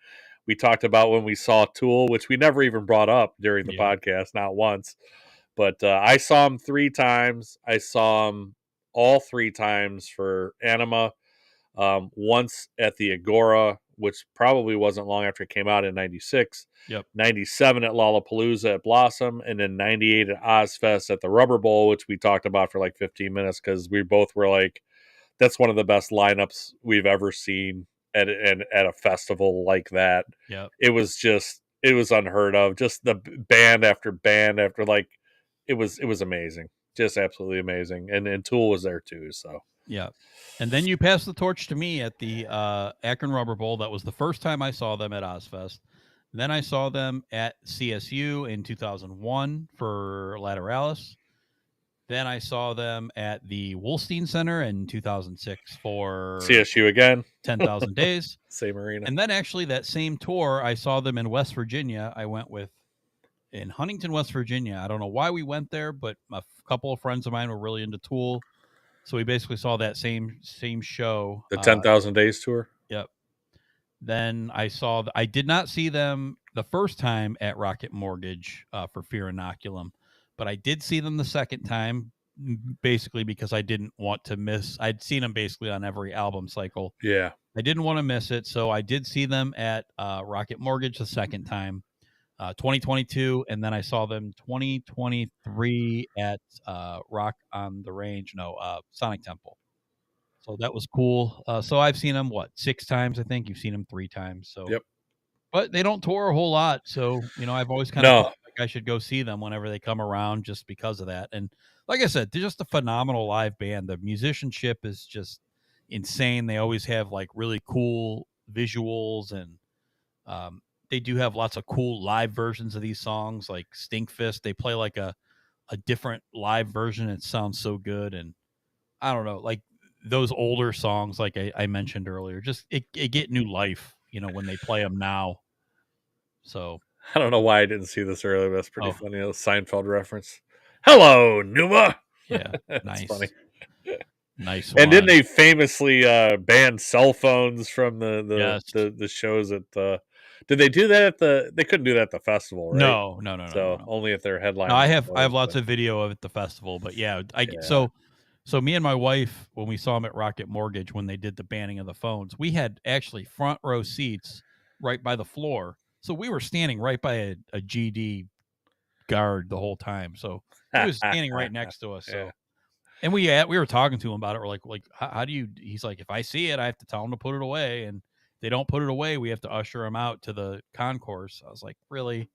we talked about when we saw Tool, which we never even brought up during the podcast, not once. But I saw him 3 times. I saw him all 3 times for Anima. Once at the Agora, which probably wasn't long after it came out in 96. Yep. 97 at Lollapalooza at Blossom, and then 98 at Ozfest at the Rubber Bowl, which we talked about for like 15 minutes because we both were like, that's one of the best lineups we've ever seen at a festival like that. Yeah. It was unheard of. Just the band after like, it was amazing. Just absolutely amazing. And Tool was there too. So yeah. And then you passed the torch to me at the Akron Rubber Bowl. That was the first time I saw them at Ozfest. Then I saw them at CSU in 2001 for Lateralis. Then I saw them at the Wolstein Center in 2006 for CSU again. 10,000 Days. Same arena. And then actually that same tour, I saw them in West Virginia. I went in Huntington, West Virginia. I don't know why we went there, but a couple of friends of mine were really into Tool. So we basically saw that same show. The 10,000 Days tour? Yep. Then I did not see them the first time at Rocket Mortgage for Fear Inoculum, but I did see them the second time, basically because I didn't want to miss. I'd seen them basically on every album cycle. Yeah. I didn't want to miss it, so I did see them at Rocket Mortgage the second time, 2022, and then I saw them 2023 at Rock on the Range, Sonic Temple. So that was cool. So I've seen them 6 times, I think. You've seen them 3 times. So Yep. but they don't tour a whole lot, so I've always kind of No. felt like I should go see them whenever they come around, just because of that. And like I said, they're just a phenomenal live band. The musicianship is just insane. They always have like really cool visuals, and they do have lots of cool live versions of these songs, like Stinkfist. They play like a different live version. It sounds so good, and I don't know, like those older songs, like I mentioned earlier, just it get new life, when they play them now. So I don't know why I didn't see this earlier, but that's pretty Oh. funny. A Seinfeld reference. Hello, Numa. yeah, That's nice, funny. nice. And didn't one. they famously ban cell phones from Yes. the shows at did they do that at they couldn't do that at the festival, right? No. So No. only at their headline. No, I have lots of video of it at the festival, but yeah, So me and my wife, when we saw them at Rocket Mortgage, when they did the banning of the phones, we had actually front row seats right by the floor. So we were standing right by a GD guard the whole time. So he was standing right next to us. So, Yeah. and we were talking to him about it. We're like, how do you? He's like, if I see it, I have to tell him to put it away, and if they don't put it away, we have to usher him out to the concourse. I was like, really?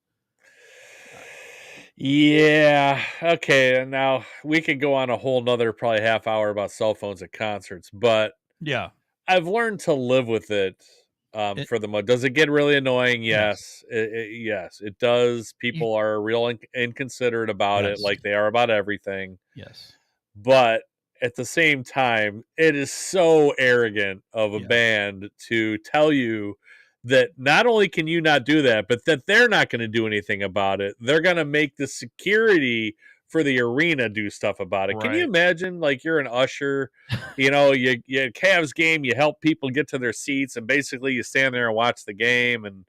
Yeah. Okay. And now we could go on a whole nother probably half hour about cell phones at concerts, but Yeah. I've learned to live with it. For the mode, does it get really annoying? Yes, yes, it does. People are real inconsiderate about it, Yes. like they are about everything. Yes. But at the same time, it is so arrogant of a Yes. band to tell you that not only can you not do that, but that they're not going to do anything about it. They're going to make the security for the arena do stuff about it. Can you Right. imagine, like, you're an usher, you Cavs game, you help people get to their seats, and basically you stand there and watch the game, and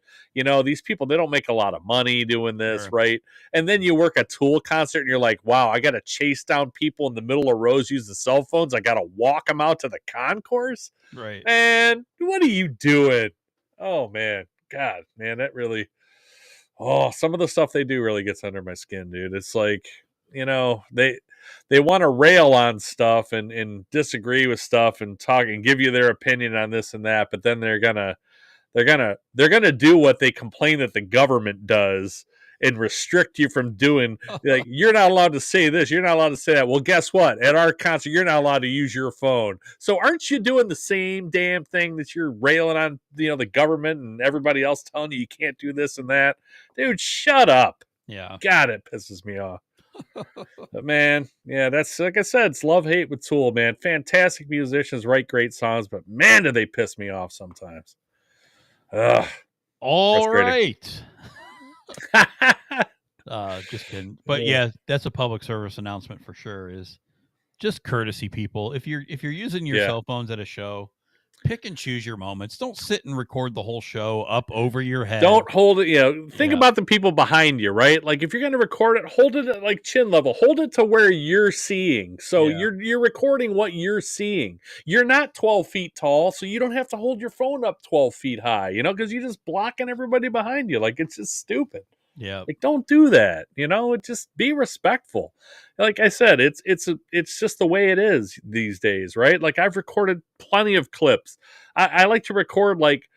these people, they don't make a lot of money doing this, Sure. right? And then you work a Tool concert and you're like, wow, I got to chase down people in the middle of rows using cell phones. I got to walk them out to the concourse. Right. Man, what are you doing? Oh man, God, man, that really, some of the stuff they do really gets under my skin, dude. It's like, they want to rail on stuff and disagree with stuff and talk and give you their opinion on this and that, but then they're gonna do what they complain that the government does and restrict you from doing. Like, you're not allowed to say this, you're not allowed to say that. Well, guess what? At our concert, you're not allowed to use your phone. So aren't you doing the same damn thing that you're railing on, the government and everybody else telling you can't do this and that? Dude, shut up. Yeah. God, it pisses me off. But man, yeah, that's like I said, it's love-hate with Tool, man. Fantastic musicians, write great songs, but man, do they piss me off sometimes. Ugh. All Frustrating. right. Just kidding. But yeah, that's a public service announcement for sure. Is just courtesy, people. If you're using your cell phones at a show, pick and choose your moments. Don't sit and record the whole show up over your head. Don't hold it. Think about the people behind you, right? Like, if you're going to record it, hold it at like chin level. Hold it to where you're seeing. So you're recording what you're seeing. You're not 12 feet tall, so you don't have to hold your phone up 12 feet high. Because you're just blocking everybody behind you. Like, it's just stupid. Yeah. Like, don't do that. Just be respectful. Like I said, it's just the way it is these days, right? Like, I've recorded plenty of clips. I like to record, like,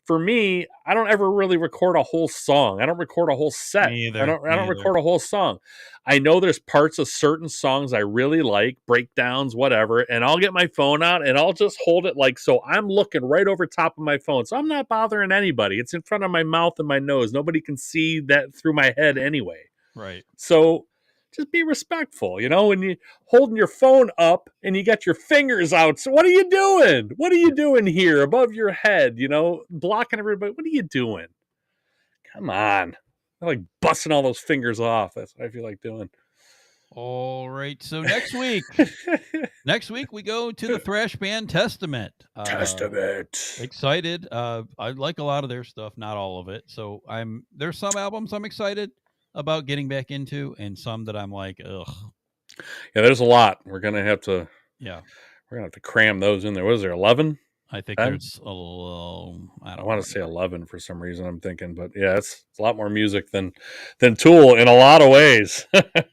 for me, I don't ever really record a whole song. I don't record a whole set. Me either. I don't record a whole song. I know there's parts of certain songs I really like, breakdowns, whatever, and I'll get my phone out and I'll just hold it like so. I'm looking right over top of my phone, so I'm not bothering anybody. It's in front of my mouth and my nose. Nobody can see that through my head anyway. Right. So just be respectful, when you're holding your phone up and you got your fingers out. So what are you doing? What are you doing here above your head, blocking everybody? What are you doing? Come on. I'm like busting all those fingers off. That's what I feel like doing. All right. So next week, Next week we go to the thrash band Testament. Excited. I like a lot of their stuff, not all of it. So there's some albums I'm excited about getting back into, and some that I'm like, ugh. Yeah, there's a lot. We're gonna have to cram those in there. What is there, 11? I think 10? there's a little. I want to say 11 for some reason. I'm thinking, but yeah, it's a lot more music than Tool in a lot of ways.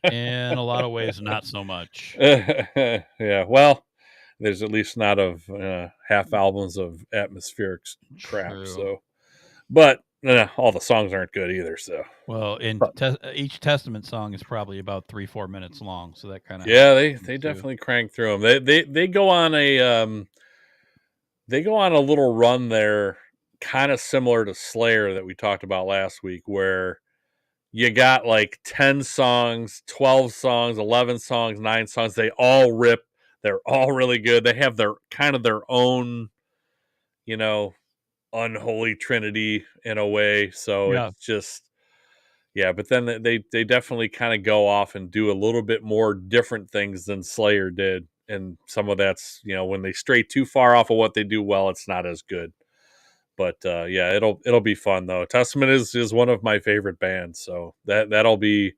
In a lot of ways, not so much. Yeah, well, there's at least not of half albums of atmospheric crap. True. So, but all the songs aren't good either. So, well, each Testament song is probably about 3-4 minutes long. So that kind of they definitely crank through them. They go on a little run there, kind of similar to Slayer that we talked about last week, where you got like 10 songs, 12 songs, 11 songs, 9 songs. They all rip. They're all really good. They have their own, unholy trinity in a way. So it's just, but then they definitely kind of go off and do a little bit more different things than Slayer did. And some of that's, when they stray too far off of what they do well, it's not as good. But it'll be fun though. Testament is one of my favorite bands, so that'll be.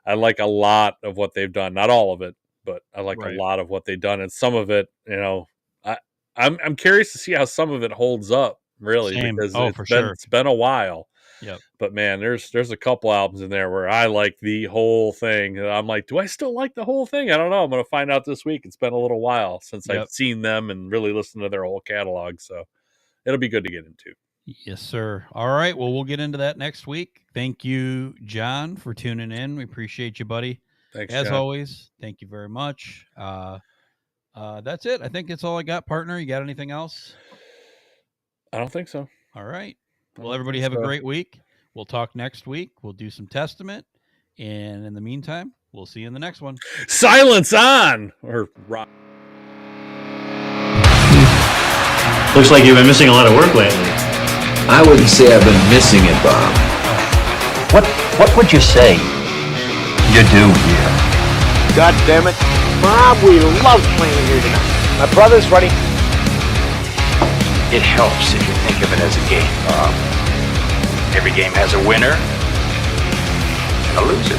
I like a lot of what they've done, not all of it, but I like a lot of what they've done, and some of it, I'm curious to see how some of it holds up, really, because it's been a while. Yep. But man, there's a couple albums in there where I like the whole thing. And I'm like, do I still like the whole thing? I don't know. I'm going to find out this week. It's been a little while since I've seen them and really listened to their whole catalog. So it'll be good to get into. Yes, sir. All right. Well, we'll get into that next week. Thank you, John, for tuning in. We appreciate you, buddy. Thanks, as John. always. Thank you very much. That's it. I think that's all I got, partner. You got anything else? I don't think so. All right. Well, everybody have a great week. We'll talk next week. We'll do some Testament. And in the meantime, we'll see you in the next one. Silence on! Or rock. Looks like you've been missing a lot of work lately. I wouldn't say I've been missing it, Bob. What would you say you do here? God damn it. Bob, we love playing here tonight. My brother's ready. It helps if you think of it as a game, Bob. Every game has a winner and a loser.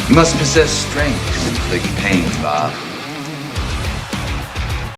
You must possess strength to inflict pain, Bob.